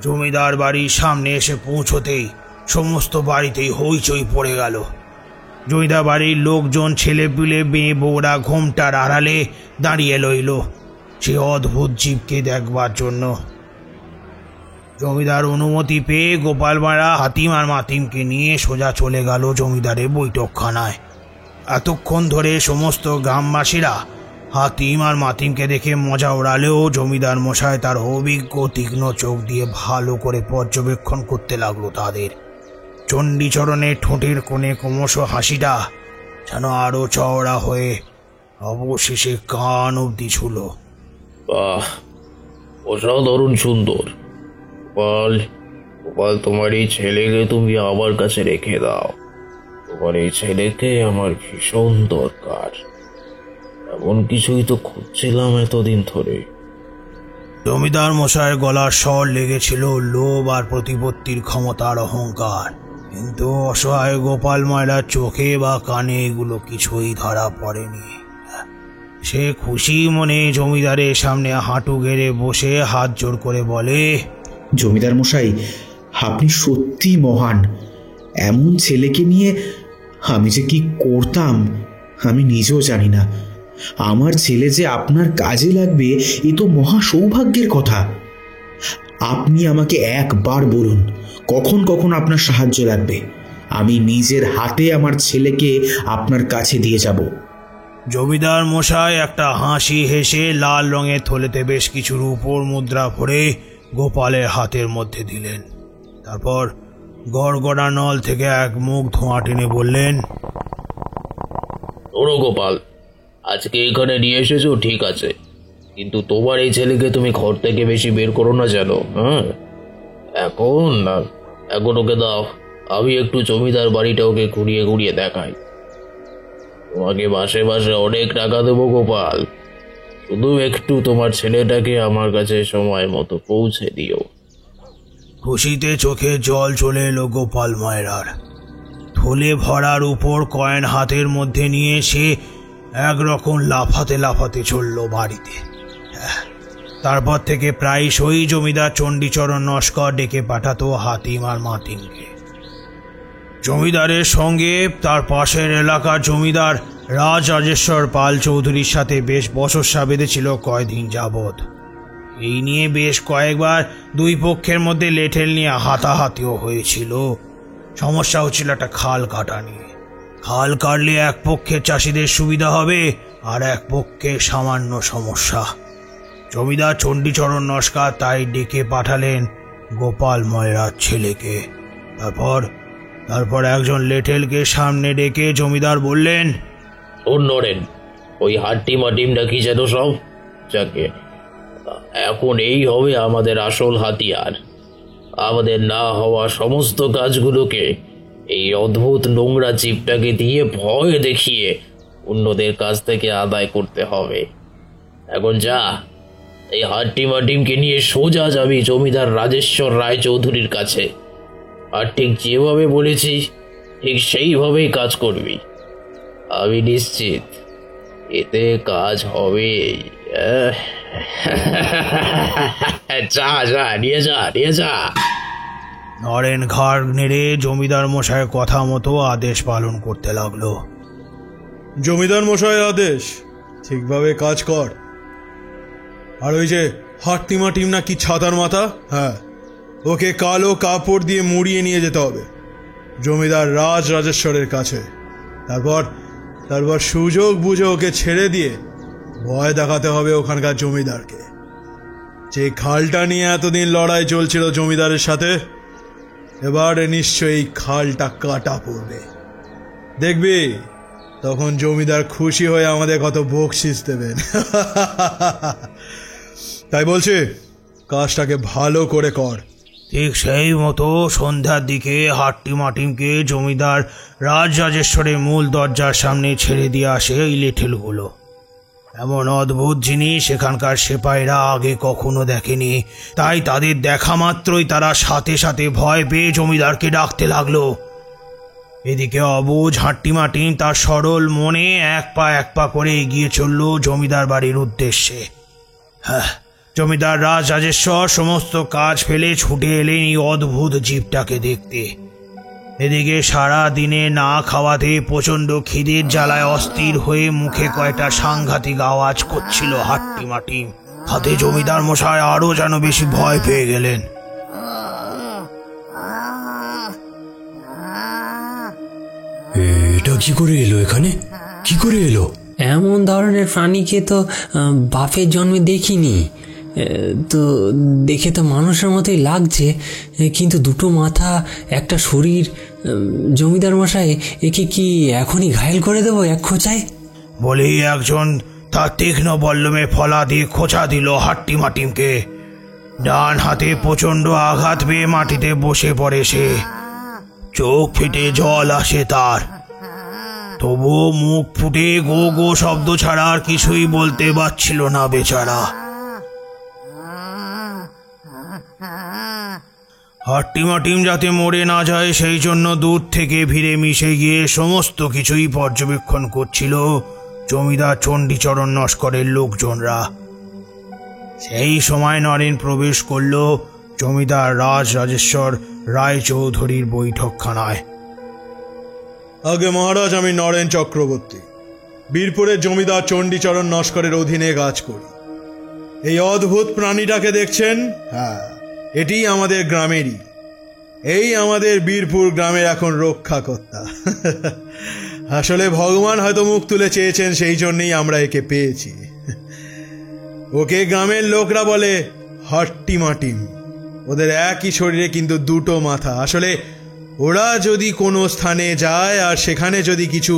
জমিদার বাড়ির সামনে এসে পৌঁছতেই সমস্ত বাড়িতেই হইচই পড়ে গেল। জমিদার বাড়ির লোকজন, ছেলেপিলে, মেয়ে বউরা ঘোমটার আড়ালে দাঁড়িয়ে রইল সে অদ্ভুত জীবকে দেখবার জন্য। জমিদার অনুমতি পেয়ে গোপাল ময়রা হাতিম আর মাতিমকে নিয়ে সোজা চলে গেল জমিদারের বৈঠকখানায়। এতক্ষণ ধরে সমস্ত গ্রামবাসীরা হাতিম আর মাতিমকে দেখে মজা ওড়ালেও জমিদার মশাই তার অভিজ্ঞ তীক্ষ্ণ চোখ দিয়ে ভালো করে পর্যবেক্ষণ করতে লাগলো তাদের। চণ্ডীচরণের ঠোঁটের কোণে ক্রমশ হাসিটা যেন আরো চওড়া হয়ে অবশেষে কান অবধি ছুল। বাহ, অসাধারণ সুন্দর। গোপাল, তোমার এই ছেলেকে তুমি আমার কাছে রেখে দাও। তোমার এই ছেলেকে আমার ভীষণ দরকার। এমন কিছুই তো খুঁজছিলাম এতদিন ধরে। জমিদার মশাইয়ের গলার স্বর লেগেছিল লোভ আর প্রতিপত্তির ক্ষমতার অহংকার, কিন্তু অসহায় গোপাল ময়রার চোখে বা কানে এগুলো কিছুই ধরা পড়েনি। সে খুশি মনে জমিদারের সামনে হাঁটু গেড়ে বসে হাত জোর করে বলে, জমিদার মশাই, আপনি সত্যি মহান। এমন ছেলেকে নিয়ে আমি যে কি করতাম আমি নিজেও জানি না। আমার ছেলে যে আপনার কাজে লাগবে এ তো মহা সৌভাগ্যের কথা। আপনি আমাকে একবার বলুন কখন কখন আপনার সাহায্য লাগবে, আমি নিজের হাতে আমার ছেলেকে আপনার কাছে দিয়ে যাব। জমিদার মশাই একটা হাসি হেসে লাল রঙের থলেতে বেশ কিছু রূপোর মুদ্রা ভরে গোপালের হাতের মধ্যে দিলেন। তারপর গড়গড়া নল থেকে এক মুখ ধোঁয়া টেনে বললেন, ওরো গোপাল, আজকে এখানে নিয়ে এসেছো ঠিক আছে, কিন্তু তোমার এই ছেলেকে তুমি ঘর থেকে বেশি বের করো না যেন। হ্যাঁ, এখন ওকে দাও, আমি একটু জমিদার বাড়িটা ওকে ঘুরিয়ে ঘুরিয়ে দেখাই। তোমাকে মাসে মাসে অনেক টাকা দেবো গোপাল, শুধু একটু তোমার ছেলেটাকে আমার কাছে সময় মতো পৌঁছে দিও। খুশিতে চোখে জল চলে এলো গোপাল ময়রার। থলে ভরার উপর কয়েন হাতের মধ্যে নিয়ে সে একরকম লাফাতে লাফাতে চলল বাড়িতে। তারপর থেকে প্রায়শই জমিদার চণ্ডীচরণ নস্কর ডেকে পাঠাতো হাতিম আর মাতিমকে। জমিদারের সঙ্গে তার পাশের এলাকার জমিদার রাজরাজেশ্বর পাল চৌধুরীর সাথে বেশ বচসা বেঁধেছিল কয়দিন যাবৎ। এই নিয়ে বেশ কয়েকবার দুই পক্ষের মধ্যে লেঠেল নিয়ে হাতাহাতিও হয়েছিল। সমস্যা হচ্ছিল একটা খাল কাটা নিয়ে। খাল কাটলে এক পক্ষের চাষিদের সুবিধা হবে, আর এক পক্ষে সামান্য সমস্যা। জমিদার চণ্ডীচরণ নস্কর তাই ডেকে পাঠালেন গোপাল ময়রার ছেলেকে। তারপর একজন লেঠেলকে সামনে ডেকে জমিদার বললেন, নরেন, ওই হাট্টিম হাটিমটা কি যেন সব, যাকে এখন এই হবে আমাদের আসল হাতিয়ার। আমাদের না হওয়া সমস্ত কাজগুলোকে এই অদ্ভুত নোংরা জীবটাকে দিয়ে ভয় দেখিয়ে অন্যদের কাছ থেকে আদায় করতে হবে। এখন যা, এই হাট্টিম হাটিমকে নিয়ে সোজা যাবি জমিদার রাজেশ্বর রায় চৌধুরীর কাছে, আর ঠিক যেভাবে বলেছি ঠিক সেইভাবেই কাজ করবি। আমি নিশ্চিত এতে কাজ হবে। যা যা, নিয়ে যা। নরেন ঘাড় নেড়ে জমিদার মশাইয়ের কথা মতো আদেশ পালন করতে লাগলো। জমিদার মশাই আদেশ, ঠিকভাবে কাজ কর। আর ওই যে হাট্টিমা টিম না কি ছাতার মাথা, হ্যাঁ, ওকে কালো কাপড় দিয়ে মুড়িয়ে নিয়ে যেতে হবে জমিদার রাজরাজেশ্বরের কাছে। তারপর সুযোগ বুঝে ওকে ছেড়ে দিয়ে ভয় দেখাতে হবে ওখানকার জমিদারকে। যে খালটা নিয়ে এতদিন লড়াই চলছিল জমিদারের সাথে, এবারে নিশ্চয়ই খালটা কাটা পড়বে। দেখবি তখন জমিদার খুশি হয়ে আমাদের কত বকশিস দেবেন। তাই বলছি, কাজটাকে ভালো করে কর। ঠিক সেই মতো সন্ধ্যার দিকে হাট্টিমাটিমকে জমিদার রাজরাজেশ্বরের মূল দরজার সামনে ছেড়ে দিয়ে আসে এই লেঠেলগুলো। এমন অদ্ভুত জিনিস সেখানকার সেপাইরা আগে কখনো দেখেনি, তাই তাদের দেখা মাত্রই তারা সাথে সাথে ভয় পেয়ে জমিদারকে ডাকতে লাগলো। এদিকে অবুঝ হাট্টিমাটিম তার সরল মনে এক পা করে এগিয়ে চলল জমিদার বাড়ির উদ্দেশ্যে। জমিদার রাজরাজেশ্বর সমস্ত কাজ ফেলে ছুটে এলেন এই অদ্ভুত জীবটাকে দেখতে। এদিকে সারা দিনে না খাওয়াতে প্রচন্ড খিদের জ্বালায় অস্থির হয়ে মুখে কয়টা সাংঘাতিক আওয়াজ করছিল হাট্টিমাটিম। হাতে জমিদার মশাই আরো যেন বেশি ভয় পেয়ে গেলেন। এটা কি করে এলো এখানে? কি করে এলো? এমন ধরনের প্রাণীকে তো বাপের জন্মে দেখিনি। তো দেখে তো মানুষের মতোই লাগছে, কিন্তু দুটো মাথা, একটা শরীর। জমিদার মশাই, একে কি এখনই ঘায়েল করে দেবো এক খোঁচায়? বলেই একজন তার তীক্ষ্ণ বল্লমে ফলা দিয়ে খোঁচা দিল হাট্টিমাটিমকে। ডান হাতে প্রচন্ড আঘাত পেয়ে মাটিতে বসে পড়ে সে। চোখ ফেটে জল আসে তার, তবুও মুখ ফুটে গো গো শব্দ ছাড়া আর কিছুই বলতে পারছিল না বেচারা। হাট্টিমাটিম যাতে মরে না যায় সেই জন্য দূর থেকে ভিড়ে মিশে গিয়ে সমস্ত কিছুই পর্যবেক্ষণ করছিল জমিদার চণ্ডীচরণ নস্করের লোকজনরা। সেই সময় নরেন প্রবেশ করল জমিদার রাজরাজেশ্বর রায়চৌধুরীর বৈঠকখানায়। আগে মহারাজ, আমি নরেন চক্রবর্তী, বীরপুরের জমিদার চণ্ডীচরণ নস্করের অধীনে কাজ করি। এই অদ্ভুত প্রাণীটাকে দেখছেন? হ্যাঁ, এটি আমাদের গ্রামেরই। এই আমাদের বীরপুর গ্রামের এখন রক্ষাকর্তা। আসলে ভগবান হয়তো মুখ তুলে চেয়েছেন, সেই জন্যই আমরা একে পেয়েছি। ওকে গ্রামের লোকরা বলে হাট্টিমাটিম। ওদের একই শরীরে কিন্তু দুটো মাথা। আসলে ওরা যদি কোনো স্থানে যায় আর সেখানে যদি কিছু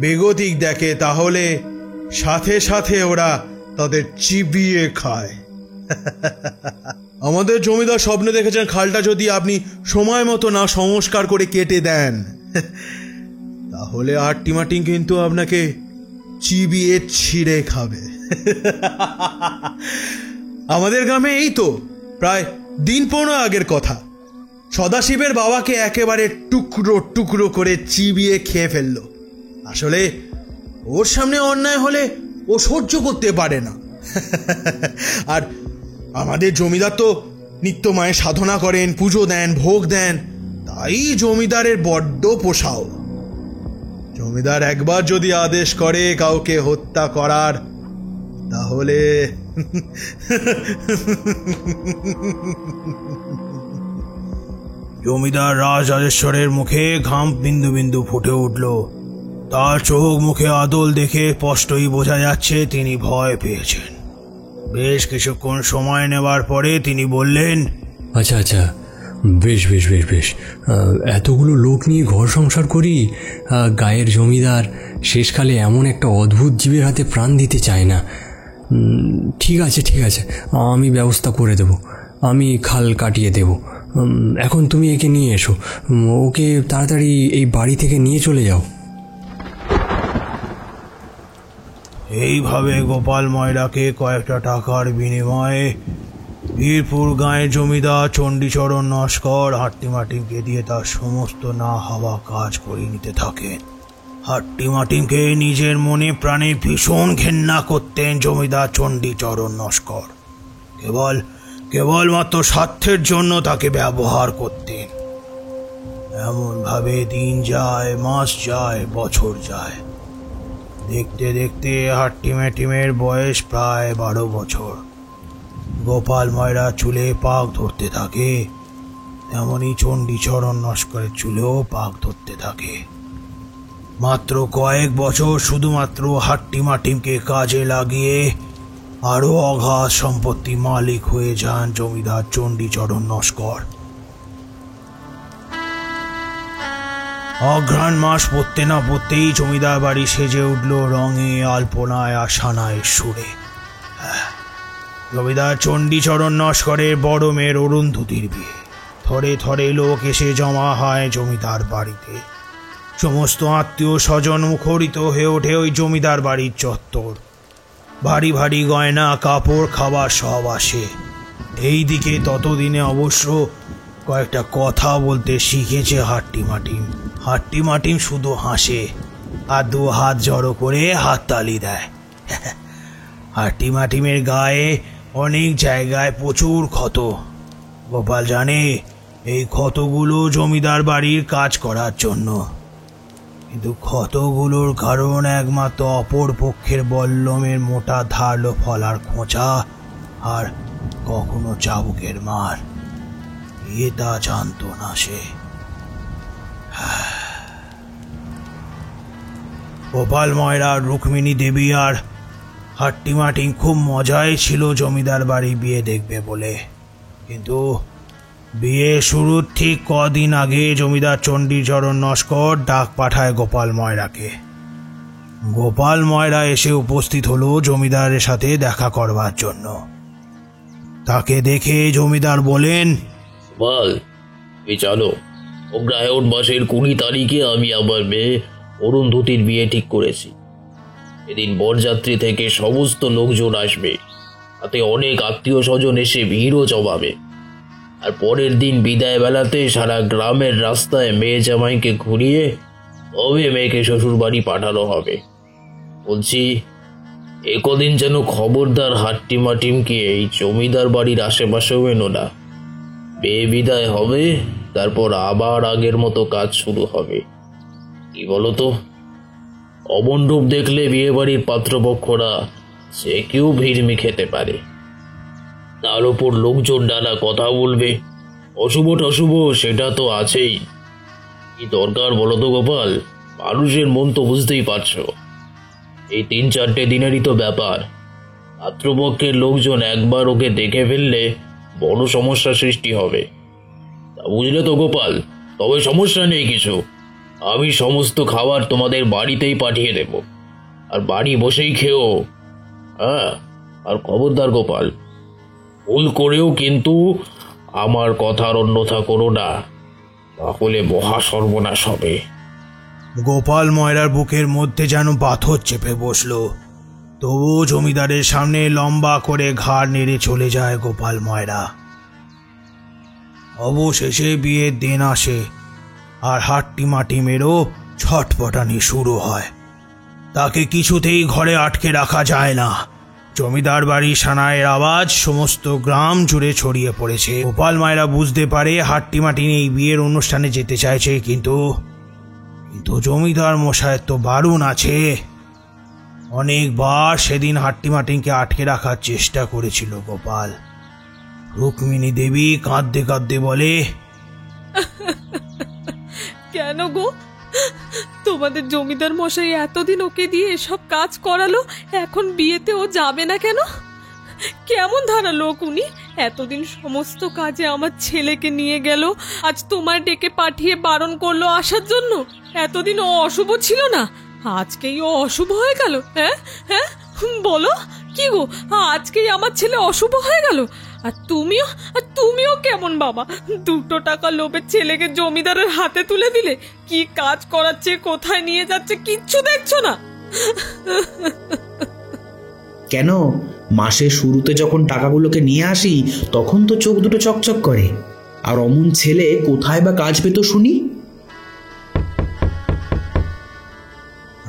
বেগতিক দেখে, তাহলে সাথে সাথে ওরা তাদের চিবিয়ে খায়। আমাদের জমিদার স্বপ্নে দেখেছেন খালটা যদি আপনি সময় মতো না সংস্কার করে কেটে দেন, তাহলে হাট্টিমাটিম কিন্তু আপনাকে চিবিয়ে ছিঁড়ে খাবে। আমাদের গ্রামে এই তো প্রায় দিন 15 আগের কথা, সদাশিবের বাবাকে একেবারে টুকরো টুকরো করে চিবিয়ে খেয়ে ফেললো। আসলে ওর সামনে অন্যায় হলে ও সহ্য করতে পারে না। আর আমাদের জমিদার তো নিত্য মায়ের সাধনা করেন, পুজো দেন, ভোগ দেন, তাই জমিদারের বড্ড পোষাও। জমিদার একবার যদি আদেশ করে কাউকে হত্যা করার, তাহলে জমিদার রাজরাজেশ্বরের মুখে ঘাম বিন্দু বিন্দু ফুটে উঠল। তার চোখ মুখে আদল দেখে স্পষ্টই বোঝা যাচ্ছে তিনি ভয় পেয়েছেন। বেশ কিছুক্ষণ সময় নেবার পরে তিনি বললেন, আচ্ছা আচ্ছা, বেশ বেশ বেশ বেশ, এতগুলো লোক নিয়ে ঘর সংসার করি, গায়ের জমিদার শেষকালে এমন একটা অদ্ভুত জীবের হাতে প্রাণ দিতে চায় না। ঠিক আছে ঠিক আছে, আমি ব্যবস্থা করে দেব, আমি খাল কাটিয়ে দেব। এখন তুমি একে নিয়ে এসো, ওকে তাড়াতাড়ি এই বাড়ি থেকে নিয়ে চলে যাও। এইভাবে গোপাল ময়রাকে কয়েকটা টাকার বিনিময়ে বীরপুর গাঁয়ের জমিদার চণ্ডীচরণ নস্কর হাট্টিমাটিমকে দিয়ে তার সমস্ত না হওয়া কাজ করে নিতে থাকেন। হাট্টিমাটিমকে নিজের মনে প্রাণে ভীষণ ঘেন্না করতেন জমিদার চণ্ডীচরণ নস্কর। কেবলমাত্র স্বার্থের জন্য তাকে ব্যবহার করতেন। এমনভাবে দিন যায়, মাস যায়, বছর যায়। দেখতে দেখতে হাট্টিমাটিমের বয়স প্রায় 12 বছর। গোপাল ময়রা চুলে পাক ধরতে থাকে, তেমনি চণ্ডীচরণ নস্করের চুলেও পাক ধরতে থাকে। মাত্র কয়েক বছর শুধুমাত্র হাট্টিমাটিমকে কাজে লাগিয়ে আরো অগাধ সম্পত্তি মালিক হয়ে যান জমিদার চণ্ডীচরণ নস্কর। অঘ্রাণ মাস পড়তে না পড়তেই জমিদার বাড়ি সেজে উঠল রঙে, আলপনায়, আশানায়, সুরে। জমিদার চণ্ডীচরণ নস্করের বড় মেয়ের অরুন্ধতির বিয়ে। থরে থরে লোক এসে জমা হয় জমিদার বাড়িতে। সমস্ত আত্মীয় স্বজন মুখরিত হয়ে ওঠে ওই জমিদার বাড়ির চত্বর। ভারী ভারী গয়না, কাপড়, খাবার সব আসে। এই দিকে ততদিনে অবশ্য কয়েকটা কথা বলতে শিখেছে হাট্টিমাটিম। হাট্টিমাটিম শুধু হাসে আর 2 হাত জড়ো করে হাততালি দেয়। হাট্টিমাটিমের গায়ে অনেক জায়গায় প্রচুর ক্ষত। গোপাল জানে এই ক্ষতগুলো জমিদার বাড়ির কাজ করার জন্য, কিন্তু ক্ষতগুলোর কারণ একমাত্র অপর পক্ষের বল্লমের মোটা ধারালো ফলার খোঁচা আর কখনো চাবুকের মার। এটা জানতো না সে। গোপাল ময়রা, রুক্মিণী দেবী আর হাট্টিমাটিম খুব মজাই ছিল জমিদার বাড়ি বিয়ে দেখবে বলে। কিন্তু বিয়ে শুরুর ঠিক কদিন আগে জমিদার চণ্ডীচরণ নস্কর ডাক পাঠায় গোপাল ময়রাকে। গোপাল ময়রা এসে উপস্থিত হলো জমিদারের সাথে দেখা করবার জন্য। তাকে দেখে জমিদার বলেন, বল এই চলো, অগ্রহায়ণ মাসের 20 তারিখে আমি আমার মেয়ে অরুন্ধতির বিয়ে ঠিক করেছি। এদিন বরযাত্রী থেকে সমস্ত লোকজন আসবে, তাতে অনেক আত্মীয় স্বজন এসে ভিড়ও জমাবে। আর পরের দিন বিদায় বেলাতে সারা গ্রামের রাস্তায় মেয়ে জামাইকে ঘুরিয়ে তবে মেয়েকে শ্বশুর বাড়ি পাঠানো হবে। বলছি একদিন যেন খবরদার হাট্টিমাটিমকে এই জমিদার বাড়ির আশেপাশেও এনো না। বিয়ে বিদায় হবে, তারপর আবার আগের মতো কাজ শুরু হবে। কি বলতো, অমন রূপ দেখলে বিয়ে বাড়ির পাত্রপক্ষরা সে কেউ ভিড়মি খেতে পারে। তার উপর লোকজন নানা কথা বলবে, অশুভ টশুভ সেটা তো আছেই। কি দরকার বলো তো গোপাল? মানুষের মন তো বুঝতেই পারছো। এই 3-4 দিনেরই তো ব্যাপার। পাত্রপক্ষের লোকজন একবার ওকে দেখে ফেললে বড় সমস্যা সৃষ্টি হবে। তা বুঝলে তো গোপাল? তবে সমস্যা নেই কিছু, আমি সমস্ত খাবার তোমাদের বাড়িতেই পাঠিয়ে দেব, আর বাড়ি বসেই খেও। হ্যাঁ, আর খবরদার গোপাল, ভুল করেও কিন্তু আমার কথার অন্যথা করো না, তাহলে মহা সর্বনাশ হবে। গোপাল ময়রার বুকের মধ্যে যেন পাথর চেপে বসলো। তবু জমিদারের সামনে লম্বা করে ঘাড় নেড়ে চলে যায় গোপাল ময়রা। অবশেষে বিয়ের দিন আসে, আর হাট্টিমাটিমেরও ছটপটানি শুরু হয়। তাকে কিছুতেই ঘরে আটকে রাখা যায় না। জমিদার বাড়ির সানাইয়ের আওয়াজ সমস্ত গ্রাম জুড়ে ছড়িয়ে পড়েছে। গোপাল ময়রা বুঝতে পারে হাট্টিমাটিম এই বিয়ের অনুষ্ঠানে যেতে চাইছে, কিন্তু জমিদার মশাইয়ের তো বারণ আছে। অনেকবার সেদিন হাট্টিমাটিমকে আটকে রাখার চেষ্টা করেছিল গোপাল। রুক্মিণী দেবী কাঁদতে কাঁদতে বলে, কেন গো, তোমাদের জমিদার মশাই এতদিন ওকে দিয়ে এসব কাজ করালো, এখন বিয়েতে ও যাবে না কেন? কেমন ধারা লোক উনি! এতদিন সমস্ত কাজে আমার ছেলেকে নিয়ে গেল, আজ তোমায় ডেকে পাঠিয়ে বারণ করলো আসার জন্য। এতদিন ও অশুভ ছিল না, আজকেই ও অশুভ হয়ে গেল? হ্যাঁ হ্যাঁ, বলো কি গো, আজকেই আমার ছেলে অশুভ হয়ে গেল? আর তুমিও কেমন বাবা, 2 টাকা লোভের ছেলেকে জমিদারের হাতে তুলে দিলে। কি কাজ করাচ্ছে, কোথায় নিয়ে যাচ্ছে, কিচ্ছু দেখছো না? কেন, মাসের শুরুতে যখন টাকাগুলোকে নিয়ে আসি তখন তো চোখ দুটো চকচক করে, আর অমন ছেলে কোথায় বা কাজ পেত শুনি?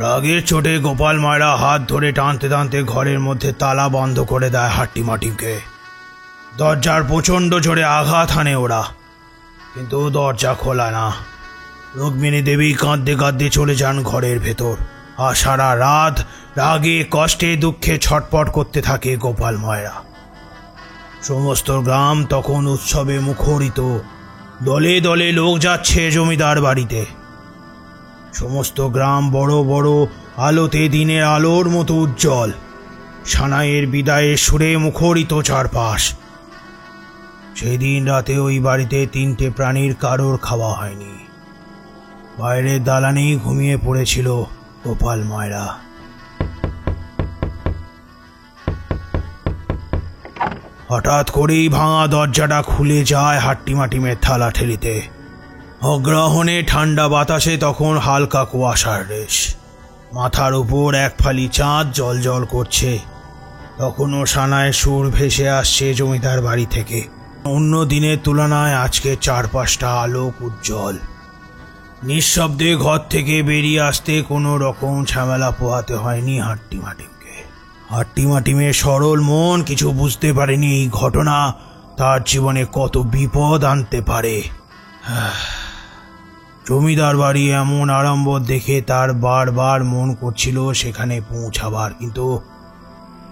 রাগের চোটে গোপাল ময়রা হাত ধরে টানতে টানতে ঘরের মধ্যে তালা বন্ধ করে দেয় হাট্টিমাটিমকে। দরজার প্রচণ্ড জোরে আঘাত হানে ওরা, কিন্তু দরজা খোলা না। রুক্মিণী দেবী কাঁদতে কাঁদতে চলে যান ঘরের ভেতর, আর সারা রাত রাগে কষ্টে দুঃখে ছটপট করতে থাকে গোপাল ময়রা। সমস্ত গ্রাম তখন উৎসবে মুখরিত। দলে দলে লোক যাচ্ছে জমিদার বাড়িতে। সমস্ত গ্রাম বড় বড় আলোতে দিনের আলোর মতো উজ্জ্বল। সানাইয়ের বিদায়ের সুরে মুখরিত চারপাশ। সেই দিন রাতে ওই বাড়িতে 3টে প্রাণীর কারোর খাওয়া হয়নি। বাইরের দালানেই ঘুমিয়ে পড়েছিল গোপাল ময়রা। হঠাৎ করেই ভাঙা দরজাটা খুলে যায় হাট্টিমাটিমের থালা ঠেলিতে। অগ্রহণে ঠান্ডা বাতাসে তখন হালকা কুয়াশার রেশ। মাথার উপর এক ফালি চাঁদ জ্বলজ্বল করছে। তখনও সানায় সুর ভেসে আসছে জমিদার বাড়ি থেকে। অন্য দিনের তুলনায় আজকে চারপাশটা আলোক উজ্জ্বল। নিঃশব্দে ঘর থেকে বেরিয়ে আসতে কোনো রকম ঝামেলা পোহাতে হয়নি হাট্টিমাটিমকে। হাট্টিমাটিমের সরল মন কিছু বুঝতে পারেনি এই ঘটনা তার জীবনে কত বিপদ আনতে পারে। জমিদার বাড়ি এমন আড়ম্বর দেখে তার বারবার মন করছিল সেখানে পৌঁছাবার, কিন্তু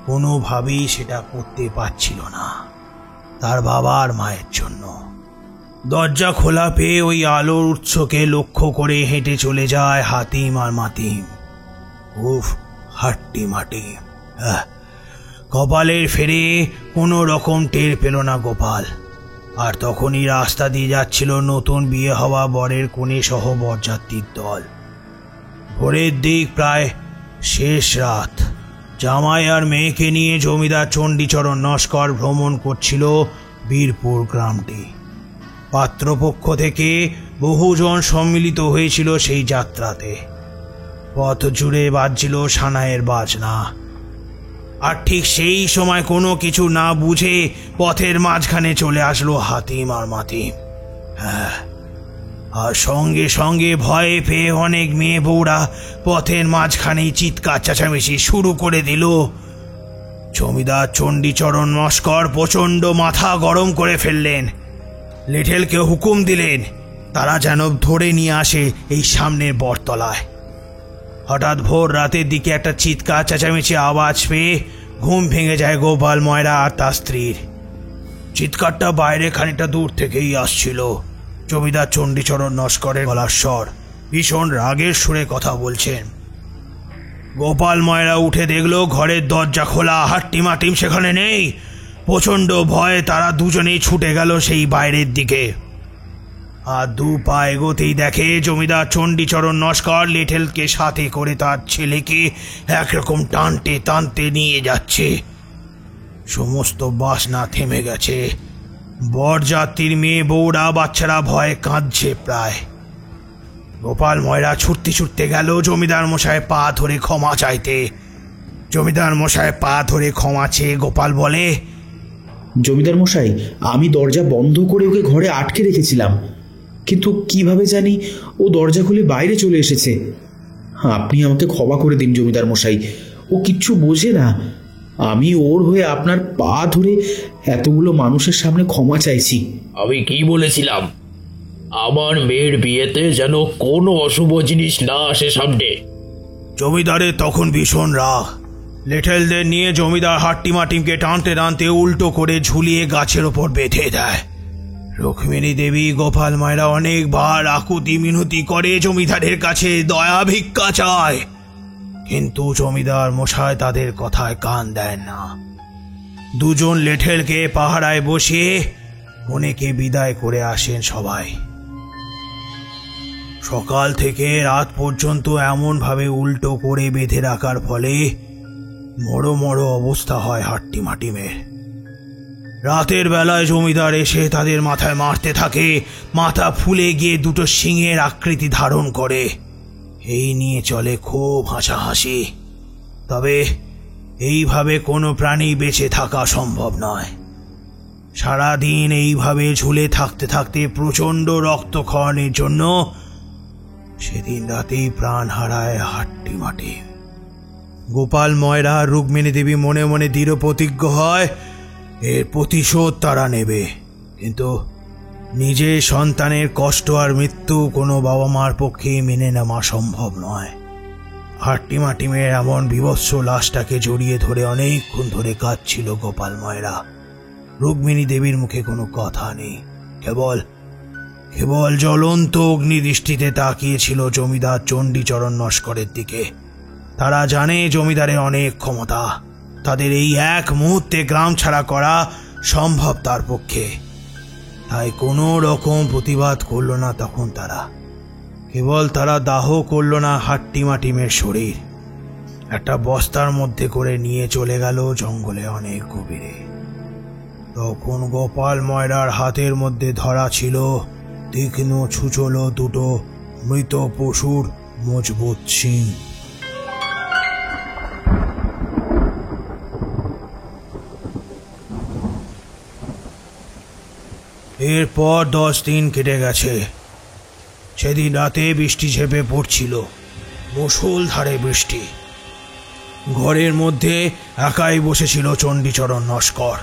কোনোভাবেই সেটা করতে পারছিল না তার বাবার মায়ের জন্য। দরজা খোলা পেয়ে ওই আলোর উৎসকে লক্ষ্য করে হেঁটে চলে যায় হাতিম আর মাতিম। উফ, হাট্টিমাটিম। কপালের ফেরে কোনো রকম টের পেল না গোপাল। আর তখনই রাস্তা দিয়ে যাচ্ছিল নতুন বিয়ে হওয়া বরের কনে সহ বরযাত্রীর দল। ভোরের দিক, প্রায় শেষ রাত। জামাই আর মেয়েকে নিয়ে জমিদার চণ্ডীচরণ নস্কর ভ্রমণ করছিল বীরপুর গ্রামটি। পাত্রপক্ষ থেকে বহুজন সম্মিলিত হয়েছিল সেই যাত্রাতে। পথ জুড়ে বাজছিল সানাইয়ের বাজনা। আর ঠিক সেই সময় কোনো কিছু না বুঝে পথের মাঝখানে চলে আসলো হাতিম আর মাতিম। হ্যাঁ, আর সঙ্গে সঙ্গে ভয়ে পেয়ে অনেক মেয়ে বউরা পথের মাঝখানেই চিৎকার চেঁচামেচি শুরু করে দিল। জমিদার চণ্ডীচরণ নস্কর প্রচণ্ড মাথা গরম করে ফেললেন। লেঠেলকে হুকুম দিলেন তারা যেন ধরে নিয়ে আসে এই সামনের বটতলায়। হঠাৎ ভোর রাতের দিকে একটা চিৎকার চেঁচামেচি আওয়াজ পেয়ে ঘুম ভেঙে যায় গোপাল ময়রা আর তার স্ত্রীর। চিৎকারটা বাইরে খানিকটা দূর থেকেই আসছিল। জমিদার চণ্ডীচরণ নস্করের গলার স্বর, ভীষণ রাগের সুরে কথা বলছেন। গোপাল ময়রা উঠে দেখলো ঘরের দরজা খোলা, হাট্টিমাটিম সেখানে নেই। প্রচণ্ড ভয়ে তারা দুজনেই ছুটে গেল সেই বাইরের দিকে। আর দু পা এগোতেই দেখে জমিদার চণ্ডীচরণ নস্কর লেঠেলকে সাথে করে তার ছেলেকে একরকম টানতে টানতে নিয়ে যাচ্ছে। সমস্ত বাসনা থেমে গেছে। বরযাত্রীর মেয়ে বউরা বাচ্চারা ভয়ে কাঁদছে প্রায়। গোপাল ময়রা ছুটতে ছুটতে গেল জমিদার মশাই পা ধরে ক্ষমা চাইতে। জমিদার মশাই পা ধরে ক্ষমা চেয়ে গোপাল বলে, জমিদার মশাই, আমি দরজা বন্ধ করে ওকে ঘরে আটকে রেখেছিলাম, কিন্তু কিভাবে জানি ও দরজা খুলে বাইরে চলে এসেছে। আপনি আমাকে ক্ষমা করে দিন জমিদার মশাই, ও কিচ্ছু বোঝে না। আমি ওর হয়ে আপনার পা ধরে এতগুলো মানুষের সামনে ক্ষমা চাইছি। আমি কি বলেছিলাম? আমার মেয়ের বিয়েতে যেন কোনো অশুভ জিনিস না আসে সামনে। জমিদারের তখন ভীষণ রাগ। লেঠেলদের নিয়ে জমিদার হাট্টিমাটিমকে টানতে টানতে উল্টো করে ঝুলিয়ে গাছের ওপর বেঁধে দেয়। রুক্মিণী দেবী গোপাল ময়রা অনেকবার আকুতি মিনতি করে জমিদারের কাছে দয়া ভিক্ষা চায়, কিন্তু জমিদার মশাই তাদের কথায় কান দেন না। দুজন লেঠেলকে পাহারায় বসিয়ে কনেকে বিদায় করে আসেন সবাই। সকাল থেকে রাত পর্যন্ত এমনভাবে উল্টো করে বেঁধে রাখার ফলে মরো মরো অবস্থা হয় হাট্টিমাটিমের। রাতের বেলায় জমিদার এসে তাদের মাথায় মারতে থাকে। মাথা ফুলে গিয়ে দুটো সিংহের আকৃতি ধারণ করে। এই নিয়ে চলে খুব হাসাহাসি। তবে এইভাবে কোনো প্রাণী বেঁচে থাকা সম্ভব নয়। সারাদিন এইভাবে ঝুলে থাকতে থাকতে প্রচণ্ড রক্তক্ষরণের জন্য সেদিন রাতেই প্রাণ হারায় হাট্টিমাটিম। গোপাল ময়রা রুক্মিণী দেবী মনে মনে দৃঢ় প্রতিজ্ঞ হয় এর প্রতিশোধ তারা নেবে, কিন্তু নিজের সন্তানের কষ্ট আর মৃত্যু কোনো বাবা মার পক্ষে মেনে নেওয়া সম্ভব নয়। হাট্টিমাটিমের এমন বিভৎস লাশটাকে জড়িয়ে ধরে অনেকক্ষণ ধরে কাঁদছিল গোপাল ময়রা। রুক্মিণী দেবীর মুখে কোনো কথা নেই, কেবল কেবল জ্বলন্ত অগ্নিদৃষ্টিতে তাকিয়েছিল জমিদার চণ্ডীচরণ নস্করের দিকে। তারা জানে জমিদারের অনেক ক্ষমতা, তাদের এই এক মুহূর্তে গ্রাম ছাড়া করা সম্ভব তার পক্ষে। তাই কোনো রকম প্রতিবাদ করল না তখন তারা। কেবল তারা দাহ করল না হাট্টিমাটিমের শরীর, একটা বস্তার মধ্যে করে নিয়ে চলে গেল জঙ্গলে অনেক গভীরে। তখন গোপাল ময়রার হাতের মধ্যে ধরা ছিল তীক্ষ্ণ ছুচলো দুটো মৃত পশুর মজবুত শিং। এরপর 10 দিন কেটে গেছে। সেদিন রাতে বৃষ্টি ঝেঁপে পড়ছিল, মুষলধারে বৃষ্টি। ঘরের মধ্যে একাই বসেছিল চণ্ডীচরণ নস্কর।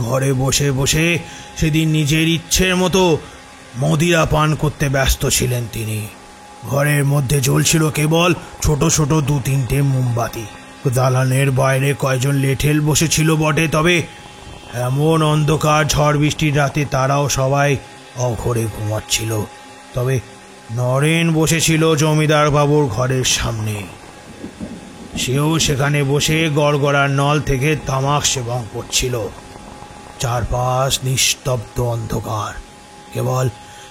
ঘরে বসে বসে সেদিন নিজের ইচ্ছের মতো মদিরা পান করতে ব্যস্ত ছিলেন তিনি। ঘরের মধ্যে জ্বলছিল কেবল ছোট ছোট 2-3টে মোমবাতি। দালানের বাইরে কয়েকজন লেঠেল বসেছিল বটে, তবে এমন অন্ধকার ঝড় বৃষ্টির রাতে তারাও সবাই অঘরে ঘুমাচ্ছিল। তবে নরেন বসেছিল জমিদার বাবুর ঘরের সামনে। সেও সেখানে বসে গড়গড়ার নল থেকে তামাক সেবন করছিল। চারপাশ নিস্তব্ধ অন্ধকার, কেবল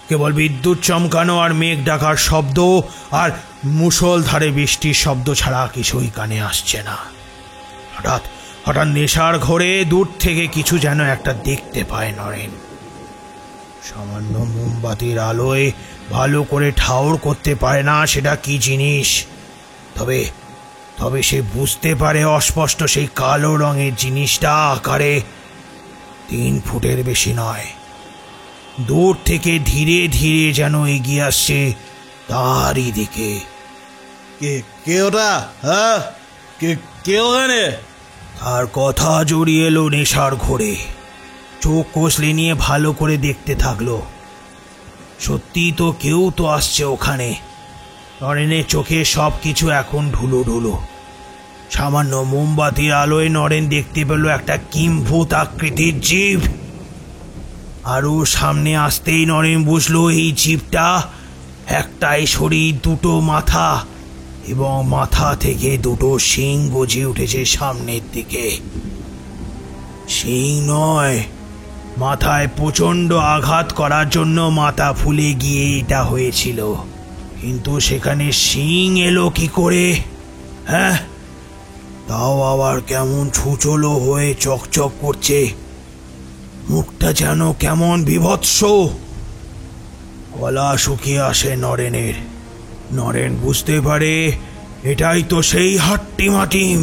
কেবল বিদ্যুৎ চমকানো আর মেঘ ডাকার শব্দ আর মুষলধারে বৃষ্টির শব্দ ছাড়া কিছুই কানে আসছে না। হঠাৎ হঠাৎ নেশার ঘোরে দূর থেকে কিছু যেন একটা দেখতে পায় নরেন। সামান্য মোমবাতির আলোয় ভালো করে ঠাউর করতে পারে না সেটা কি জিনিস, তবে তবে সে বুঝতে পারে অস্পষ্ট সেই কালো রঙের জিনিসটা আকারে 3 ফুটের বেশি নয়। দূর থেকে ধীরে ধীরে যেন এগিয়ে আসছে তারই দিকে। কে ওটা? হ্যাঁ, কে ওখানে? তার কথা জড়িয়ে এলো নেশার ঘোরে। চোখ কষলে নিয়ে ভালো করে দেখতে থাকলো। সত্যি তো কেউ তো আসছে ওখানে। নরেনের চোখে সব কিছু এখন ঢুলো ঢুলো। সামান্য মোমবাতির আলোয় নরেন দেখতে পেল একটা কিম্ভূত আকৃতির জীব। আরও সামনে আসতেই নরেন বুঝলো এই জীবটা একটাই শরীর, দুটো মাথা, এবং মাথা থেকে দুটো শিং গজিয়ে উঠেছে সামনের দিকে। শিং নয়, মাথায় প্রচণ্ড আঘাত করার জন্য মাথা ফুলে গিয়ে এটা হয়েছিল। কিন্তু সেখানে শিং এলো কি করে? হ্যাঁ, তাও আবার কেমন ছুচলো হয়ে চকচক করছে। মুখটা যেন কেমন বিভৎস। গলা শুকিয়ে আসে নরেনের। নরেন বুঝতে পারে এটাই তো সেই হাট্টিমাটিম।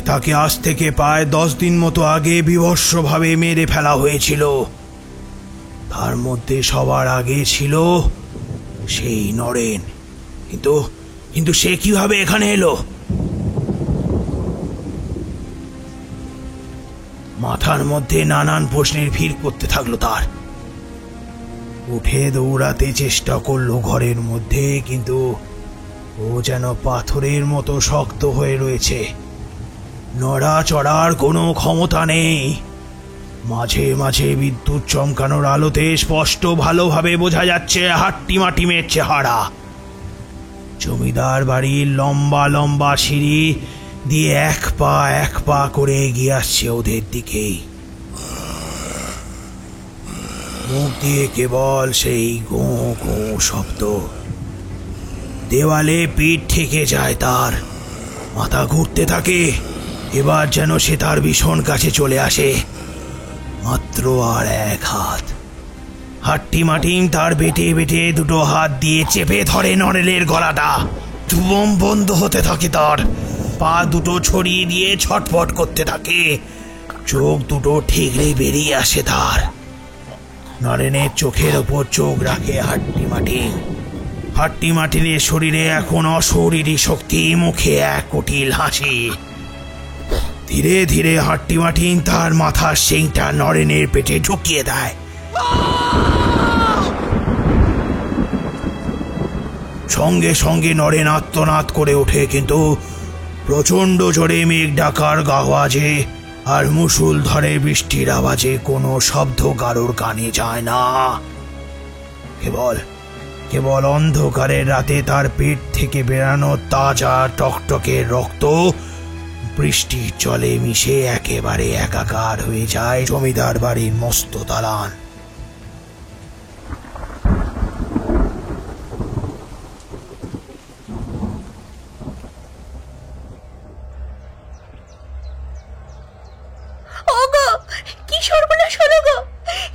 তাকে আজ থেকে প্রায় 10 দিন মতো আগে বিভৎসভাবে মেরে ফেলা হয়েছিল। তার মধ্যে সবার আগে ছিল সেই নরেন। কিন্তু সে কিভাবে এখানে এলো? মাথার মধ্যে নানান প্রশ্নের ভিড় করতে থাকলো তার। উঠে দৌড়াতে চেষ্টা করলো ঘরের মধ্যে, কিন্তু ও যেন পাথরের মতো শক্ত হয়ে রয়েছে। নড়াচড়ার কোনো ক্ষমতা নেই। মাঝে মাঝে বিদ্যুৎ চমকানোর আলোতে স্পষ্ট ভালোভাবে বোঝা যাচ্ছে হাট্টিমাটিমের চেহারা। জমিদার বাড়ির লম্বা লম্বা সিঁড়ি দিয়ে এক পা করে এগিয়ে আসছে ওদের দিকেই। মুখ দিয়ে কেবল সেই গো গো শব্দ। দেওয়ালে পিঠ ঠেকে যায় তার, মাথা ঘুরতে থাকে। এবার যেন সে তার ভীষণ কাছে চলে আসে। মাত্র আর এক হাত। হাট্টিমাটিম তার বেটে বেটে দুটো হাত দিয়ে চেপে ধরে নরেনের গলাটা। চুবম বন্ধ হতে থাকে তার। পা দুটো ছড়িয়ে দিয়ে ছটফট করতে থাকে। চোখ দুটো ঠিকরে বেরিয়ে আসে তার। নরেনের চোখের ওপর চোখ রাখে হাট্টিমাটিম। হাট্টিমাটিমের শরীরে এখন অশরীরী শক্তি, মুখে এক কুটিল হাসি। ধীরে ধীরে হাট্টিমাটিম তার মাথার শিংটা নরেনের পেটে ঢুকিয়ে দেয়। সঙ্গে সঙ্গে নরেন আর্তনাদ করে ওঠে, কিন্তু প্রচণ্ড জোরে মেঘ ডাকার আওয়াজে আর মুষলধারে বৃষ্টির আওয়াজে কোনো শব্দ কারোর কানে যায় না। কেবল অন্ধকারের রাতে তার পেট থেকে বেরানো তাজা টকটকে রক্ত বৃষ্টির জলে মিশে একেবারে একাকার হয়ে যায় জমিদার বাড়ির মস্ত দালান। ওগো, কি সর্বনাশ হলো গো!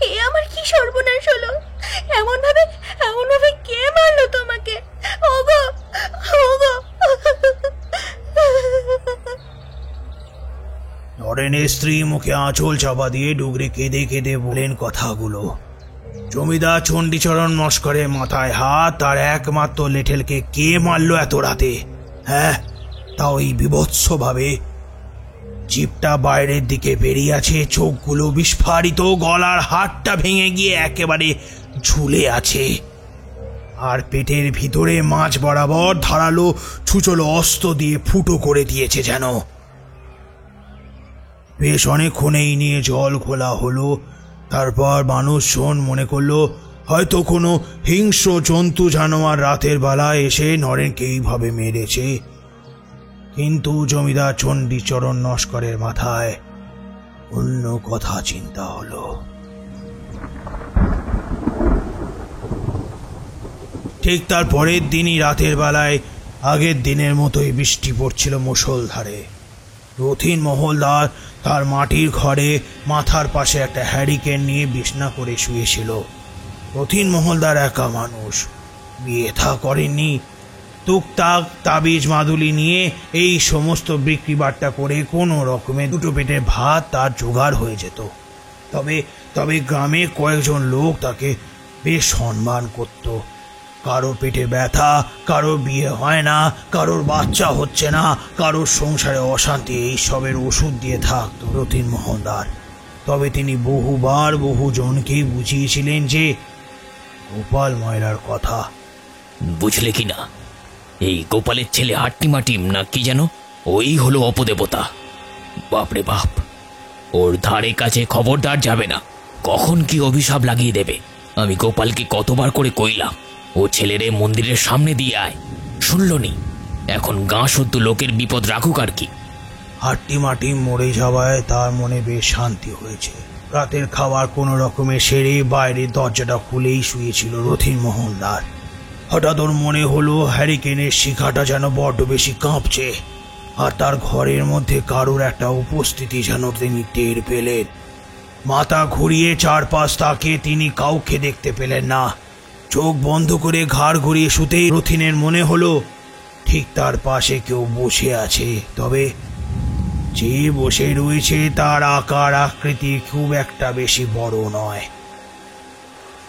এ আমার কি সর্বনাশ হলো! এমন ভাবে কে মারলো তোমাকে? ওগো, ওগো! নরেনের স্ত্রী মুখে আঁচল চাপা দিয়ে ডুগরে কেঁদে কেঁদে বলেন কথাগুলো। জমিদার চণ্ডীচরণ মস্করে মাথায় হাত। তার একমাত্র লেঠেলকে কে মারলো এত রাতে? হ্যাঁ, তাও এই বিভৎস ভাবে। জিভটা বাইরের দিকে বেরিয়ে আছে, চোখগুলো বিস্ফারিত, গলার হাড়টা ভেঙে গিয়ে একেবারে ঝুলে আছে। আর পেটের ভিতরে মাছ বরাবর ধারালো ছুচলো অস্ত্র দিয়ে ফুটো করে দিয়েছে যেন। বেশ অনেকক্ষণ এই নিয়ে জল খোলা হলো। তারপর মানুষজন মনে করলো হয়তো কোনো হিংস্র জন্তু জানোয়ার রাতের বেলায় এসে নরেনকে এইভাবে মেরেছে। কিন্তু জমিদার চণ্ডীচরণ নস্করের মাথায় অন্য কথা চিন্তা হলো। ঠিক তার পরের দিনই রাতের বেলায় আগের দিনের মতোই বৃষ্টি পড়ছিল মুষলধারে। রথিন মহলদার তার মাটির ঘরে মাথার পাশে একটা হ্যারিকেন নিয়ে বিছনা করে শুয়েছিল। রথিন মহলদার একা মানুষ, বিয়ে থা করেননি। টুকটাক তাবিজ মাদুলি নিয়ে এই সমস্ত বিক্রি বাট্টা করে কোনো রকমে দুটো পেটের ভাত তার জোগাড় হয়ে যেত। তবে তবে গ্রামে কয়েকজন লোক তাকে বেশ সম্মান করত। কারো পেটে ব্যথা, কারো বিয়ে হয় না, কারোর বাচ্চা হচ্ছে না, কারোর সংসারে অশান্তি, এইসবের ওষুধ দিয়ে থাকতো রথীন মোহনদার। তবে তিনি বহুবার বহুজনকেই বুঝিয়েছিলেন যে গোপাল ময়রার কথা। বুঝলে কি না, এই গোপালের ছেলে হাট্টিমাটিম না কি যেন, ওই হলো অপদেবতা। বাপরে বাপ, ওর ধারে কাছে খবরদার যাবে না, কখন কি অভিশাপ লাগিয়ে দেবে। আমি গোপালকে কতবার করে কইলাম, ও ছেলেরে মন্দিরের সামনে দিয়ে আয়, শুনল নি। এখন গাঁ সদ্য লোকের বিপদ রাখুক আর কি। হাট্টিমাটিম মরে যাওয়ায় তার মনে বেশ শান্তি হয়েছে। রাতের খাবার কোনো রকমে সেরে বাইরে দরজাটা খুলেই শুয়েছিল রথীন মোহনদার। হঠাৎ ওর মনে হলো হ্যারিকেনের শিখাটা যেন বড্ড বেশি কাঁপছে, আর তার ঘরের মধ্যে কারোর একটা উপস্থিতি যেন তিনি টের পেলেন। মাথা ঘুরিয়ে চারপাশ তাকে তিনি কাউকে দেখতে পেলেন না। চোখ বন্ধ করে ঘাড় ঘুরিয়ে শুতেই রথীনের মনে হলো ঠিক তার পাশে কেউ বসে আছে। তবে যে বসে রয়েছে তার আকার আকৃতি খুব একটা বেশি বড় নয়।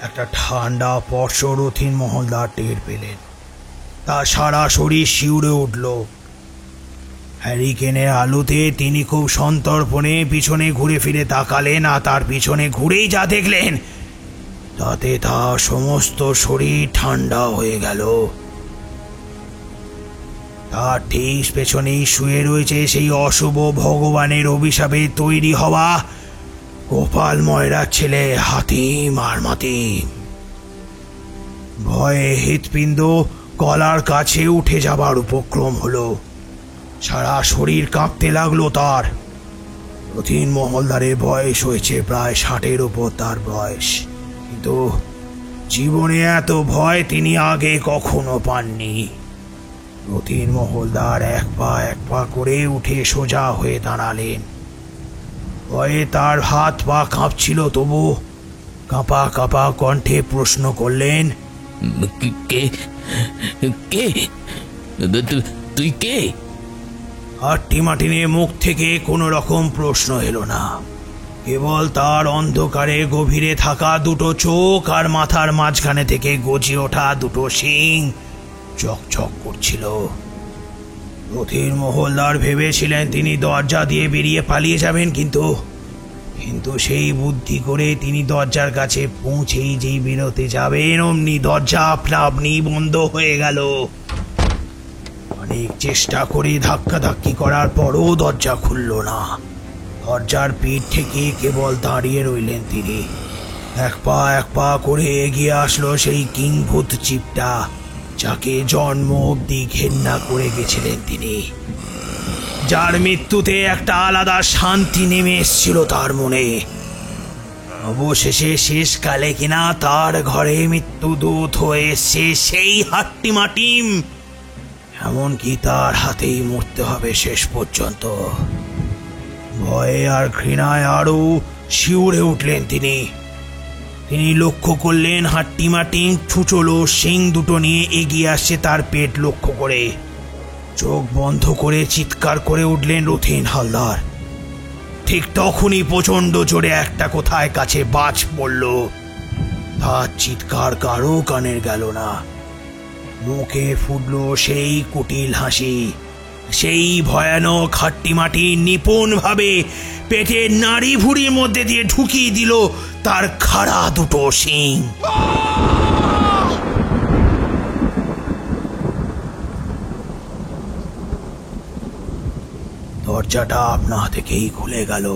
একটা ঠান্ডা স্পর্শ রথীন মোহনদার টের পেলেন। তার সারা শরীর শিউরে উঠল। হ্যারিকেনের আলোতে তিনি খুব সন্তর্পণে পিছনে ঘুরে ফিরে তাকালেন, আর তার পিছনে ঘুরেই যা দেখলেন তাতে তার সমস্ত শরীর ঠান্ডা হয়ে গেল। তার ঠিক পেছনেই শুয়ে রয়েছে সেই অশুভ ভগবানের অভিশাপে তৈরি হওয়া গোপাল ময়রার ছেলে হাতিম আর মাতিম। ভয়ে হৃৎপিণ্ড গলার কাছে উঠে যাবার উপক্রম হলো। সারা শরীর কাঁপতে লাগলো তার। রথীন মহলদারের বয়স হয়েছে প্রায় 60-এর উপর তার বয়স, কিন্তু জীবনে এত ভয় তিনি আগে কখনো পাননি। রথীন মহলদার এক পা করে উঠে সোজা হয়ে দাঁড়ালেন। ভয়ে তার হাত পা কাঁপছিল, তবু কাঁপা কাঁপা কণ্ঠে প্রশ্ন করলেন, কে কে তুই কে? হাট্টিমাটিনের মুখ থেকে কোনো রকম প্রশ্ন এলো না, কেবল তার অন্ধকারে গভীরে থাকা দুটো চোখ আর মাথার মাঝখানে থেকে গজিয়ে ওঠা দুটো শিং চকচক করছিল। রথীন মহলদার ভেবেছিলেন তিনি দরজা দিয়ে বেরিয়ে পালিয়ে যাবেন, কিন্তু সেই বুদ্ধি করে তিনি দরজার কাছে পৌঁছেই যেই বেরোতে যাবেন, অমনি দরজা আপনা আপনি বন্ধ হয়ে গেল। অনেক চেষ্টা করে ধাক্কাধাক্কি করার পরও দরজা খুলল না। দরজার পিঠ থেকে কেবল দাঁড়িয়ে রইলেন তিনি। এক পা করে এগিয়ে আসলো সেই কিংভূত চিপটা, যাকে জন্ম অবধি ঘেন্না করে গেছিলেন তিনি, যার মৃত্যুতে একটা আলাদা শান্তি নেমে এসেছিল তার মনে। অবশেষে শেষকালে কিনা তার ঘরে মৃত্যুদূত হয়ে এসছে সেই হাট্টিমাটিম, এমনকি তার হাতেই মরতে হবে শেষ পর্যন্ত। ভয়ে আর ঘৃণায় আরো শিউরে উঠলেন তিনি। লক্ষ্য করলেন হাট্টিমাটিম ছুচলো শিং দুটো নিয়ে এগিয়ে আসছে তার পেট লক্ষ্য করে। চোখ বন্ধ করে চিৎকার করে উঠলেন রথীন হালদার। ঠিক তখনই প্রচন্ড জোরে একটা কোথায় কাছে বাজ পড়ল। তার চিৎকার কারো কানের গেল না। মুখে ফুটল সেই কুটিল হাসি। সেই ভয়ানক হাট্টিমাটি নিপুণ ভাবে পেটের নাড়ি ভুড়ির মধ্যে দিয়ে ঢুকিয়ে দিল তার খাড়া দুটো শিং। দরজাটা আপনা থেকেই খুলে গেল।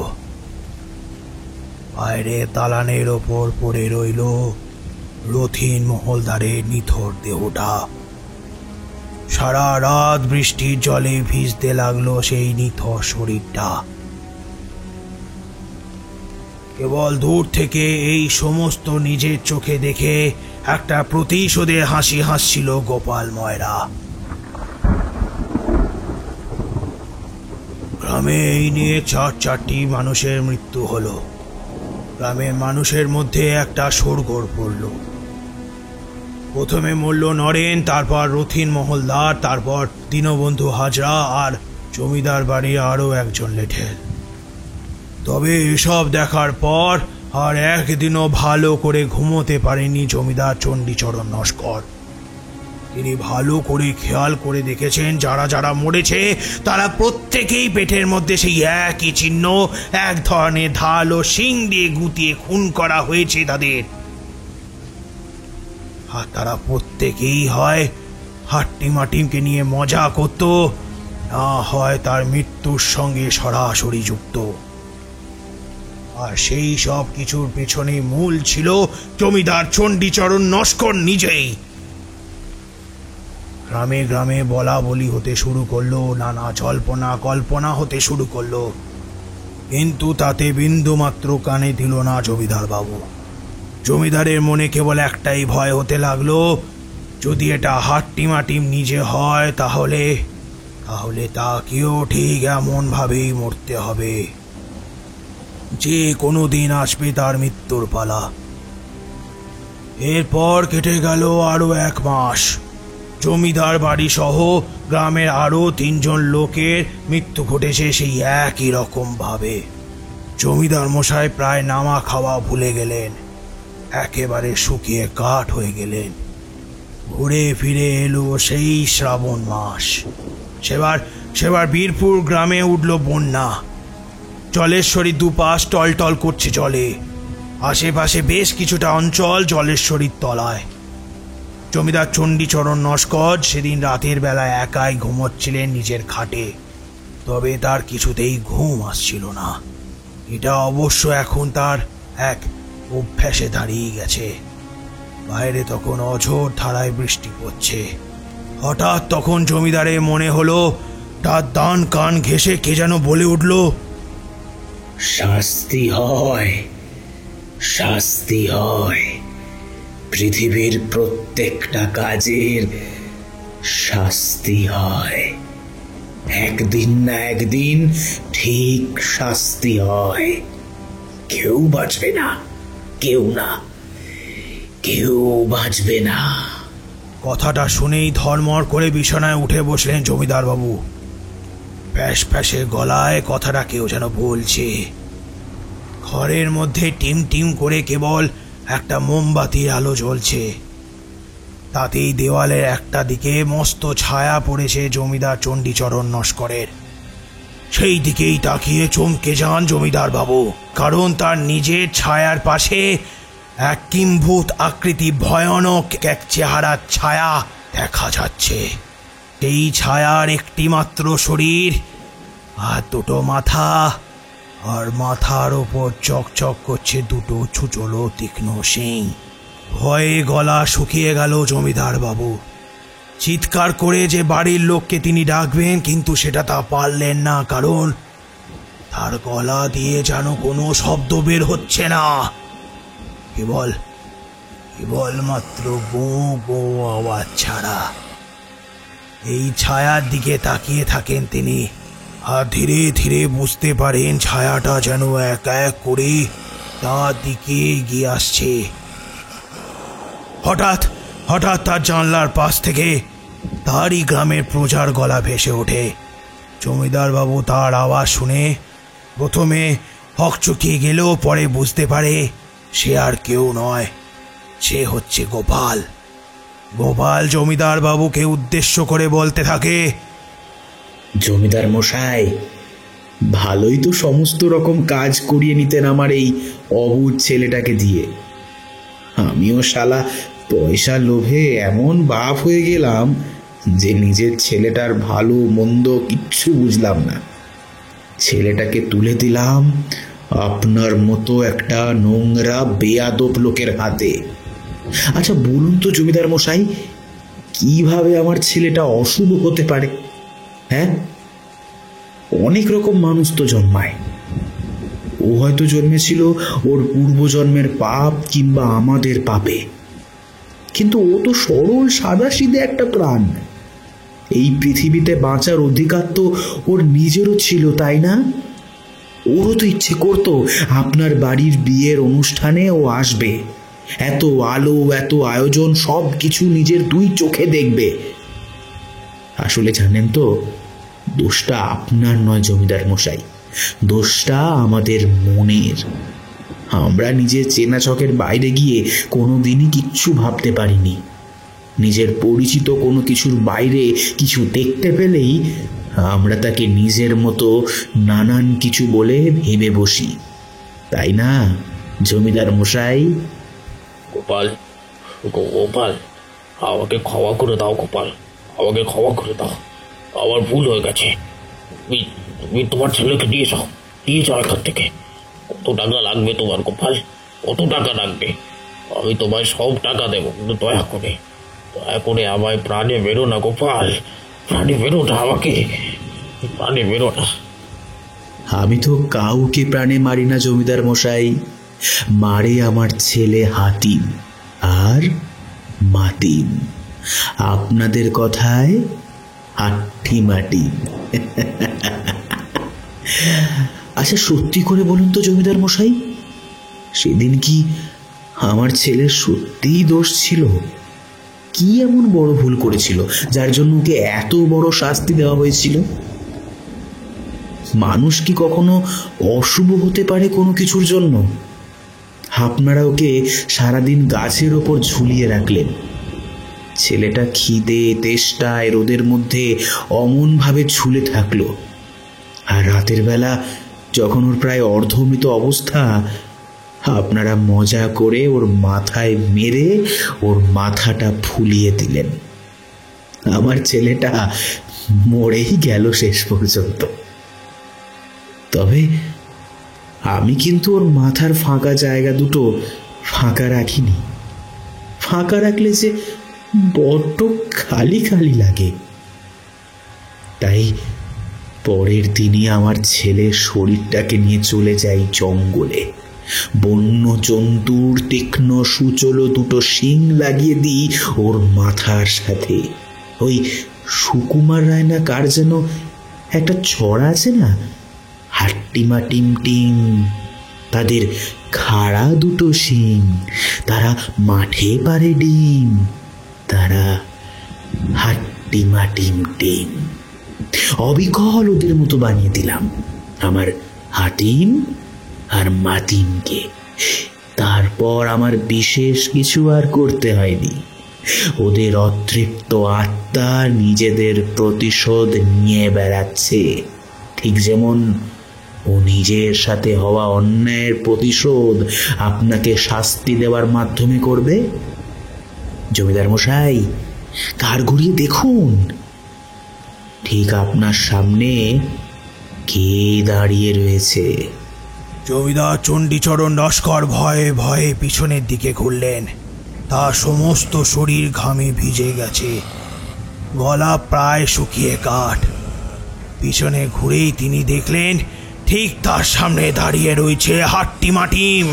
বাইরে দালানের ওপর পড়ে রইল রথীন মহলদারের নিথর দেহটা। সারা রাত বৃষ্টির জলে ভিজতে লাগলো সেই নিথর শরীরটা। কেবল দূর থেকে এই সমস্ত নিজের চোখে দেখে একটা প্রতিশোধের হাসি হাসছিল গোপাল ময়রা। গ্রামে এই নিয়ে 4টি মানুষের মৃত্যু হলো। গ্রামের মানুষের মধ্যে একটা শোরগোল পড়ল। প্রথমে মরল নরেন, তারপর রথীন মহলদার, তারপর দীনবন্ধু হাজরা আর জমিদার বাড়ির আরো একজন লেঠেল। তবে এসব দেখার পর আর একদিনও ভালো করে ঘুমোতে পারেনি জমিদার চণ্ডীচরণ নস্কর। তিনি ভালো করে খেয়াল করে দেখেছেন যারা যারা মরেছে তারা প্রত্যেকেই পেটের মধ্যে সেই একই চিহ্ন, এক ধরনের ঢাল ও শিং দিয়ে গুঁতিয়ে খুন করা হয়েছে তাদের। আর তারা প্রত্যেকেই হয় হাট্টিমাটিমকে নিয়ে মজা করত, না হয় তার মৃত্যুর সঙ্গে সরাসরি যুক্ত। আর সেই সব কিছুর পেছনে মূল ছিল জমিদার চণ্ডীচরণ নস্কর নিজেই। গ্রামে গ্রামে বলা বলি হতে শুরু করলো, নানা জল্পনা কল্পনা হতে শুরু করলো, কিন্তু তাতে বিন্দু মাত্র কানে দিল না জমিদার বাবু। জমিদারের মনে কেবল একটাই ভয় হতে লাগলো, যদি এটা হাট্টিমাটিম নিজে হয় তাহলে তাহলে তাকেও ঠিক এমন ভাবেই মরতে হবে, যে কোনো দিন আসবে তার মৃত্যুর পালা। এরপর কেটে গেল আরো 1 মাস। জমিদার বাড়ি সহ গ্রামের আরো 3 জন লোকের মৃত্যু ঘটেছে সেই একই রকম ভাবে। জমিদার মশাই প্রায় নামা খাওয়া ভুলে গেলেন, একেবারে শুকিয়ে কাঠ হয়ে গেলেন। ঘুরে ফিরে এলো সেই শ্রাবণ মাস। সেবার বীরপুর গ্রামে উঠল বন্যা। জলেশ্বরীর দুপাশ টলটল করছে জলে। আশেপাশে বেশ কিছুটা অঞ্চল জলেশ্বরীর তলায়। জমিদার চণ্ডীচরণ নস্কর সেদিন রাতের বেলায় একাই ঘুমোচ্ছিলেন নিজের খাটে, তবে তার কিছুতেই ঘুম আসছিল না। এটা অবশ্য এখন তার এক অভ্যাসে দাঁড়িয়ে গেছে। বাইরে তখন অঝোর ধারায় বৃষ্টি পড়ছে। হঠাৎ তখন জমিদারের মনে হলো, তার দান কান ঘেঁষে কে যেন বলে উঠল, শাস্তি হয়, শাস্তি হয়, পৃথিবীর প্রত্যেকটা কাজের শাস্তি হয়, একদিন না একদিন ঠিক শাস্তি হয়। কেউ বাঁচবে না, কেউ না, কেউ বাঁচবে না। কথাটা শুনেই ধর্মর করে বিছানায় উঠে বসলেন জমিদার বাবু। প্যাশ প্যাশে গলায় কথাটা কেউ যেন বলছে। ঘরের মধ্যে টিম টিম করে কেবল একটা মোমবাতির আলো জ্বলছে। তাতেই দেওয়ালের একটা দিকে মস্ত ছায়া পড়েছে জমিদার চণ্ডীচরণ নস্করের। সেই দিকেই তাকিয়ে চমকে যান জমিদার বাবু, কারণ তার নিজের ছায়ার পাশে এক কিম্ভূত আকৃতি ভয়ানক এক চেহারার ছায়া দেখা যাচ্ছে। এই ছায়ার একটি মাত্র শরীর আর 2টো মাথা, আর মাথার ওপর চকচক করছে 2টো ছুচলো তীক্ষ্ণ শিং। ভয়ে গলা শুকিয়ে গেল জমিদার বাবু। চিৎকার করে যে বাড়ির লোককে তিনি ডাকবেন, কিন্তু সেটা তা পারলেন না, কারণ তার গলা দিয়ে যেন কোনো শব্দ বের হচ্ছে না, কেবল মাত্র গো গো আওয়াজ ছাড়া। এই ছায়ার দিকে তাকিয়ে থাকেন তিনি, আর ধীরে ধীরে বুঝতে পারেন ছায়াটা যেন এক এক করে তার দিকে এগিয়ে আসছে। হঠাৎ তার জানলার পাশ থেকে তারই গ্রামের প্রজার গলা ভেসে ওঠে। জমিদার বাবু তার আওয়াজ শুনে প্রথমে হকচকিয়ে গেলেও পরে বুঝতে পারে সে আর কেউ নয়, সে হচ্ছে গোপাল। গোপাল জমিদার বাবুকে উদ্দেশ্য করে বলতে থাকে, জমিদার মশাই, ভালোই তো সমস্ত রকম কাজ করিয়ে নিতেন আমার এই অবুঝ ছেলেটাকে দিয়ে। আমিও শালা পয়সা লোভে এমন বাপ হয়ে গেলাম যে নিজের ছেলেটার ভালো মন্দ কিচ্ছু বুঝলাম না। ছেলেটাকে তুলে দিলাম আপনার মতো একটা নোংরা বেয়াদব লোকের হাতে। আচ্ছা বলুন তো জমিদার মশাই, কিভাবে আমার ছেলেটা অশুভ হতে পারে? হ্যাঁ, অনেক রকম মানুষ তো জন্মায়। ও হয়তো জন্মেছিল ওর পূর্বজন্মের পাপ কিংবা আমাদের পাপে, কিন্তু ও তো সরল সাদাসিধে একটা প্রাণ। এই পৃথিবীতে বাঁচার অধিকার তো ওর নিজেরও ছিল, তাই না? ওরও তো ইচ্ছে করতো আপনার বাড়ির বিয়ের অনুষ্ঠানে ও আসবে, এত আলো এত আয়োজন সব কিছু নিজের 2 চোখে দেখবে। আসলে জানেন তো, দোষটা আপনার নয় জমিদার মশাই, দোষটা আমাদের মনের। আমরা নিজের চেনা চকের বাইরে গিয়ে কোনোদিনই কিচ্ছু ভাবতে পারিনি। নিজের পরিচিত কোনো কিছুর বাইরে কিছু দেখতে পেলেই আমরা তাকে নিজের মতো নানান কিছু বলে ভেবে বসি, তাই না জমিদার মশাই? গোপাল, গোপাল, আমাকে ক্ষমা করে দাও গোপাল, আমাকে ক্ষমা করে দাও। আমার ভুল হয়ে গেছে। তুমি তোমার ছেলেকে দিয়ে যাও এখান থেকে। কত টাকা লাগবে তোমার গোপাল? কত টাকা লাগবে? আমি তোমায় সব টাকা দেবো, কিন্তু দয়া করে আমায় প্রাণে বেরো না গোপাল, প্রাণে বেরো না, আমাকে প্রাণে বেরো না। আমি তো কাউকে প্রাণে মারি না জমিদার মশাই, মারে আমার ছেলে হাতিম আর মাতিম। আপনাদের কথায় হাট্টি মাটি। আচ্ছা সত্যি করে বলুন তো জমিদার মশাই, সেদিন কি আমার ছেলের সত্যিই দোষ ছিল? কি এমন বড় ভুল করেছিল যার জন্য ওকে এত বড় শাস্তি দেওয়া হয়েছিল? মানুষ কি কখনো অশুভ হতে পারে কোনো কিছুর জন্য? আপনারা ওকে সারাদিন গাছের ওপর ঝুলিয়ে রাখলেন। ছেলেটা খিদে তেষ্টায় রোদের মধ্যে অমনভাবে ঝুলে থাকলো, আর রাতের বেলা যখন ওর প্রায় অর্ধমৃত অবস্থা, আপনারা মজা করে ওর মাথায় মেরে ওর মাথাটা ফুলিয়ে দিলেন। আমার ছেলেটা মরেই গেল শেষ পর্যন্ত। তবে আমি কিন্তু ওর মাথার ফাঁকা জায়গা দুটো ফাঁকা রাখিনি। ফাঁকা রাখলে যে বড্ড খালি খালি লাগে। তাই পরের দিনই আমার ছেলের শরীরটাকে নিয়ে চলে যাই জঙ্গলে। বন্য জন্তুর তীক্ষ্ণ সুচলো দুটো শিং লাগিয়ে দিই ওর মাথার সাথে। ওই সুকুমার রায় না কার যেন একটা ছড়া আছে না, হাট্টিমা টিম টিম, তাদের খাড়া দুটো শিং, তারা মাঠে পারে ডিম, তারা হাট্টিমা টিম টিম। অবিকল ওদের মতো বানিয়ে দিলাম আমার হাতিম আর মাতিমকে। তারপর আমার বিশেষ কিছু আর করতে হয়নি। ওদের অতৃপ্ত আত্মা নিজেদের প্রতিশোধ নিয়ে বেড়াচ্ছে, ঠিক যেমন ও নিজের সাথে হওয়া অন্যায়ের প্রতিশোধ আপনাকে শাস্তি দেওয়ার মাধ্যমে করবে। জমিদার মশাই, কার ঘুরিয়ে দেখুন, ঠিক আপনার সামনে কে দাঁড়িয়ে রয়েছে। জমিদার চণ্ডীচরণ নস্কর ভয়ে ভয়ে পিছনের দিকে ঘুরলেন। তার সমস্ত শরীর ঘামে ভিজে গেছে, গলা প্রায় শুকিয়ে কাঠ। পিছনে ঘুরেই তিনি দেখলেন ঠিক তার সামনে দাঁড়িয়ে রয়েছে হাট্টিমা টিম,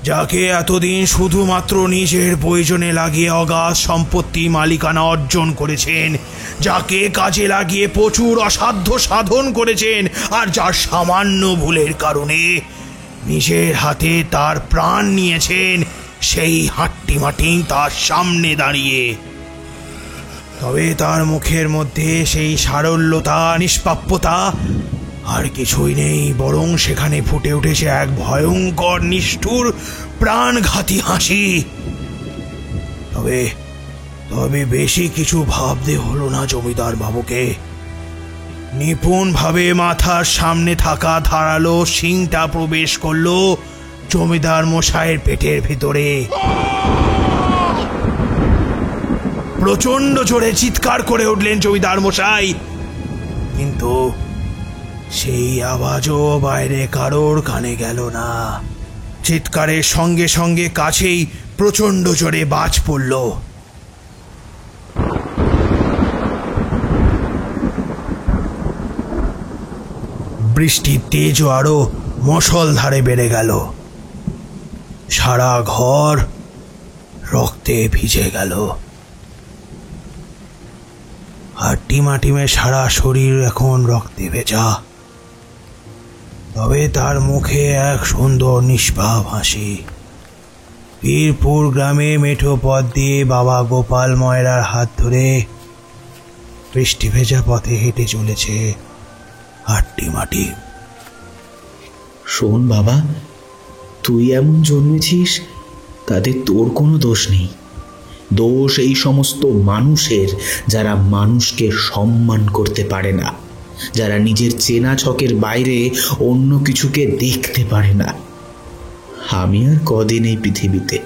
যাকে এতদিন শুধুমাত্র নিজের প্রয়োজনে লাগিয়ে অগাধ সম্পত্তি মালিকানা অর্জন করেছেন, যাকে কাজে লাগিয়ে প্রচুর অসাধ্য সাধন করেছেন, আর যার সামান্য ভুলের কারণে নিজের হাতে তার প্রাণ নিয়েছেন, সেই হাট্টিমা টিম তার সামনে দাঁড়িয়ে। তবে তার মুখের মধ্যে সেই সারল্যতা, নিষ্পাপ্যতা আর কিছুই নেই, বরং সেখানে ফুটে উঠেছে এক ভয়ঙ্কর নিষ্ঠুর প্রাণঘাতী হাসি। তবে তবে বেশি কিছু ভাবতে হলো না জমিদার বাবুকে। নিপুণভাবে মাথার সামনে থাকা ধারালো শিংটা প্রবেশ করলো জমিদার মশাইয়ের পেটের ভিতরে। প্রচন্ড জোরে চিৎকার করে উঠলেন জমিদার মশাই, কিন্তু সেই আওয়াজও বাইরে কারোর কানে গেল না। চিৎকারের সঙ্গে সঙ্গে কাছেই প্রচন্ড জোরে বাজ পড়ল। বৃষ্টির তেজও আরো মুষলধারে বেড়ে গেল। সারা ঘর রক্তে ভিজে গেল। হাট্টিমা টিমের সারা শরীর এখন রক্তে ভেজা, তবে তার মুখে এক সুন্দর নিষ্পাপ হাসি। পীরপুর গ্রামে মেঠো পথ দিয়ে বাবা গোপাল ময়রার হাত ধরে বৃষ্টি ভেজা পথে হেঁটে চলেছে হাট্টিমা টিম। শোন বাবা, তুই এমন জন্মেছিস তাতে তোর কোনো দোষ নেই। দোষ এই সমস্ত মানুষের যারা মানুষকে সম্মান করতে পারে না, যারা নিজের চেনা ছকের বাইরে অন্য কিছুকে দেখতে পারে না। আমি আর কদিন এই পৃথিবীতে,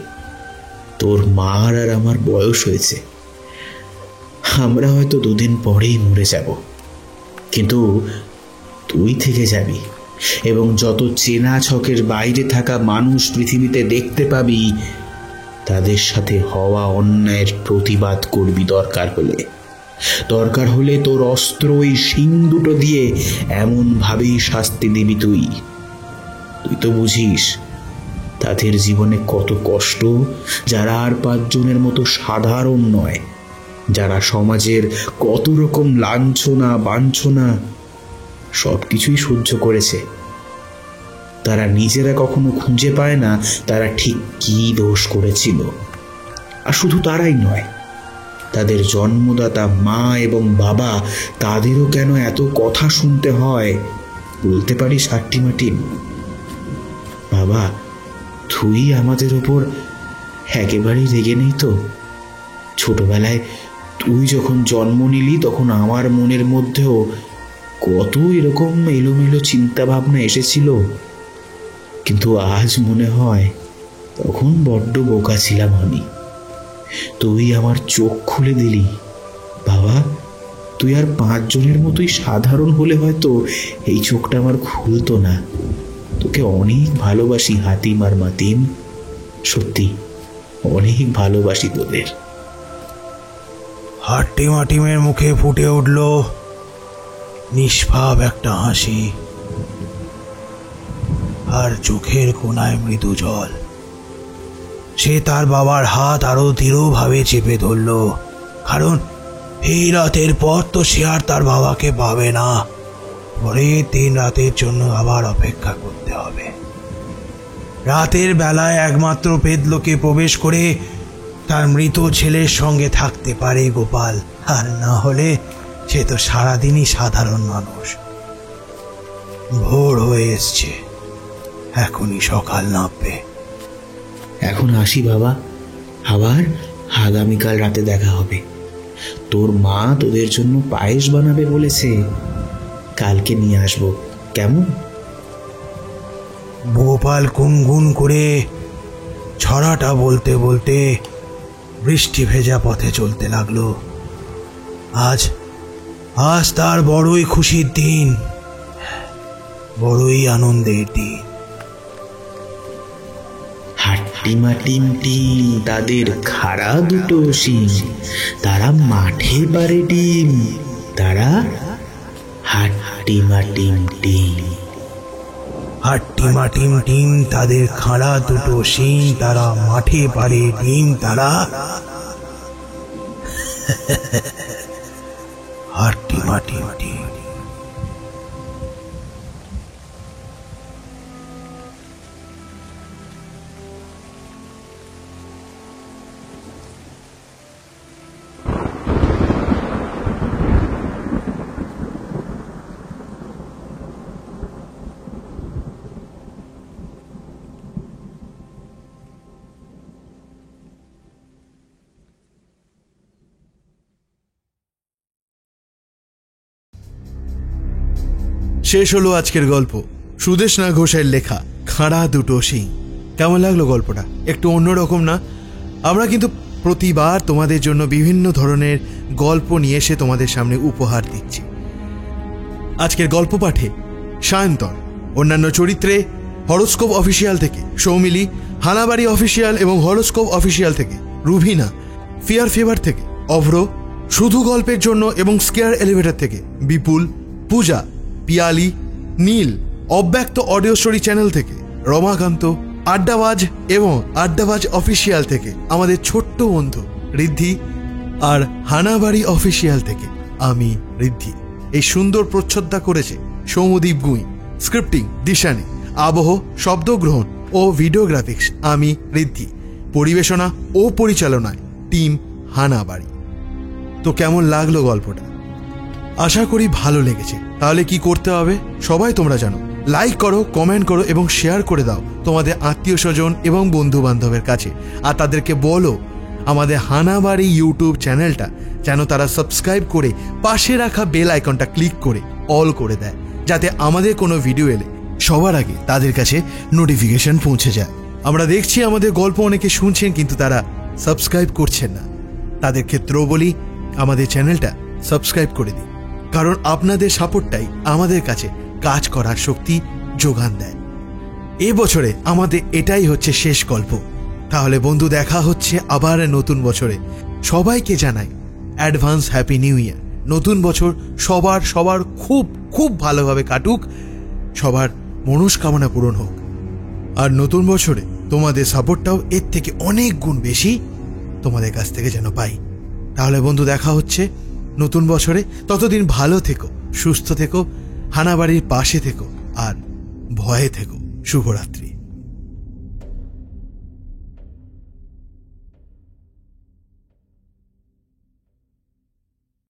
তোর মার আর আমার বয়স হয়েছে, আমরা হয়তো দুদিন পরেই মরে যাব, কিন্তু তুই থেকে যাবি এবং যত চেনা ছকের বাইরে থাকা মানুষ পৃথিবীতে দেখতে পাবি তাদের সাথে হওয়া অন্যায়ের প্রতিবাদ করবি। দরকার হলে তোর অস্ত্র ওই শিং দুটো দিয়ে এমনভাবেই শাস্তি দিবি। তুই তো বুঝিস তাদের জীবনে কত কষ্ট, যারা আর পাঁচজনের মতো সাধারণ নয়, যারা সমাজের কত রকম লাঞ্ছনা বাঞ্ছনা সবকিছুই সহ্য করেছে। তারা নিজেরা কখনো খুঁজে পায় না তারা ঠিক কি দোষ করেছিল। আর শুধু তারাই নয়, তাদের জন্মদাতা মা এবং বাবা, তাদেরও কেন এত কথা শুনতে হয় বলতে পারিস হাট্টিমাটিম? বাবা, তুই আমাদের ওপর একেবারেই রেগে নেই তো? ছোটবেলায় তুই যখন জন্ম নিলি তখন আমার মনের মধ্যেও কত এরকম এলোমেলো চিন্তা ভাবনা এসেছিল, কিন্তু আজ মনে হয় তখন বড্ড বোকা ছিলাম আমি। তুই আমার চোখ খুলে দিলি। বাবা, তুই আর পাঁচজনের মতোই সাধারণ হলে হয়তো এই চোখটা আমার খুলতো না। তোকে অনেক ভালোবাসি হাতিম আর মাতিম, সত্যি অনেক ভালোবাসি তোদের। হাট্টিমাটিমের মুখে ফুটে উঠল নিষ্পাপ একটা হাসি, আর চোখের কোণায় মৃদু জল। সে তার বাবার হাত আরো দৃঢ়ভাবে চেপে ধরল, কারণ এই রাতের পর তো সে আর তার বাবাকে পাবে না। পরের দিন রাতের জন্য আবার অপেক্ষা করতে হবে। রাতের বেলায় একমাত্র পেদলোকে প্রবেশ করে তার মৃত ছেলের সঙ্গে থাকতে পারে গোপাল, আর না হলে সে তো সারাদিনই সাধারণ মানুষ। ভোর হয়ে এসছে, এখনই সকাল নামবে। এখন আসি বাবা, আবার আগামীকাল রাতে দেখা হবে। তোর মা তোদের জন্য পায়েস বানাবে বলেছে, কালকে নিয়ে আসবো, কেমন? গোপাল গুনগুন করে ছড়াটা বলতে বলতে বৃষ্টি ভেজা পথে চলতে লাগলো। আজ তার বড়ই খুশির দিন, বড়ই আনন্দের দিন। হাট্টিমাটিম টিম তাদের খাড়া দুটো শিং, তারা মাঠে পারে ডিম, তারা হাট্টিমাটিম টিম। হাট্টিমাটিম টিম তাদের খাড়া দুটো শিং, তারা মাঠে পারে ডিম, তারা হাট্টিমাটিম টিম। শেষ হলো আজকের গল্প, সুদেষ্ণা ঘোষের লেখা খাড়া দুটো শিং। কেমন লাগলো গল্পটা? একটু অন্যরকম না? আমরা কিন্তু প্রতিবার তোমাদের জন্য বিভিন্ন ধরনের গল্প নিয়ে এসে তোমাদের সামনে উপহার দিচ্ছি। আজকের গল্প পাঠে সায়ন্তন, অন্যান্য চরিত্রে হরোস্কোপ অফিসিয়াল থেকে সৌমিলি, হানাবাড়ি অফিসিয়াল এবং হরোস্কোপ অফিসিয়াল থেকে রুভিনা, ফিয়ার ফেভার থেকে অভ্র, শুধু গল্পের জন্য এবং স্কেয়ার এলিভেটর থেকে বিপুল, পূজা, পিয়ালি, নীল, অব্যক্ত অডিও স্টোরি চ্যানেল থেকে রমাকান্ত, আড্ডাবাজ এবং আড্ডাবাজ অফিসিয়াল থেকে আমাদের ছোট্ট বন্ধু ঋদ্ধি, আর হানাবাড়ি অফিসিয়াল থেকে আমি ঋদ্ধি। এই সুন্দর প্রচ্ছদটা করেছে সৌমদীপ গুঁই, স্ক্রিপ্টিং দিশানি, আবহ, শব্দগ্রহণ ও ভিডিওগ্রাফিক্স আমি ঋদ্ধি, পরিবেশনা ও পরিচালনায় টিম হানাবাড়ি। তো কেমন লাগলো গল্পটা? আশা করি ভালো লেগেছে। তাহলে কি করতে হবে সবাই তোমরা জানো, লাইক করো, কমেন্ট করো এবং শেয়ার করে দাও তোমাদের আত্মীয় স্বজন এবং বন্ধু বান্ধবের কাছে। আর তাদেরকে বলো আমাদের হানাবাড়ি ইউটিউব চ্যানেলটা যেন তারা সাবস্ক্রাইব করে পাশে রাখা বেল আইকনটা ক্লিক করে অল করে দেয়, যাতে আমাদের কোনো ভিডিও এলে সবার আগে তাদের কাছে নোটিফিকেশন পৌঁছে যায়। আমরা দেখছি আমাদের গল্প অনেকে শুনছেন কিন্তু তারা সাবস্ক্রাইব করছেন না। তাদের ক্ষেত্রেও বলি আমাদের চ্যানেলটা সাবস্ক্রাইব করে দিন, কারণ আপনাদের সাপোর্টটাই আমাদের কাছে কাজ করার শক্তি যোগান দেয়। এবছরে আমাদের এটাই হচ্ছে শেষ গল্প। তাহলে বন্ধু, দেখা হচ্ছে আবার নতুন বছরে। সবাইকে জানাই অ্যাডভান্স হ্যাপি নিউ ইয়ার। নতুন বছর সবার খুব খুব ভালোভাবে কাটুক, সবার মনস্কামনা পূরণ হোক। আর নতুন বছরে তোমাদের সাপোর্টটাও এর থেকে অনেক গুণ বেশি তোমাদের কাছ থেকে যেন পাই। তাহলে বন্ধু, দেখা হচ্ছে নতুন বছরে। ততদিন ভালো থেকো, সুস্থ থেকো, হানাবাড়ির পাশে থেকো আর ভয়ে থেকো। শুভরাত্রি।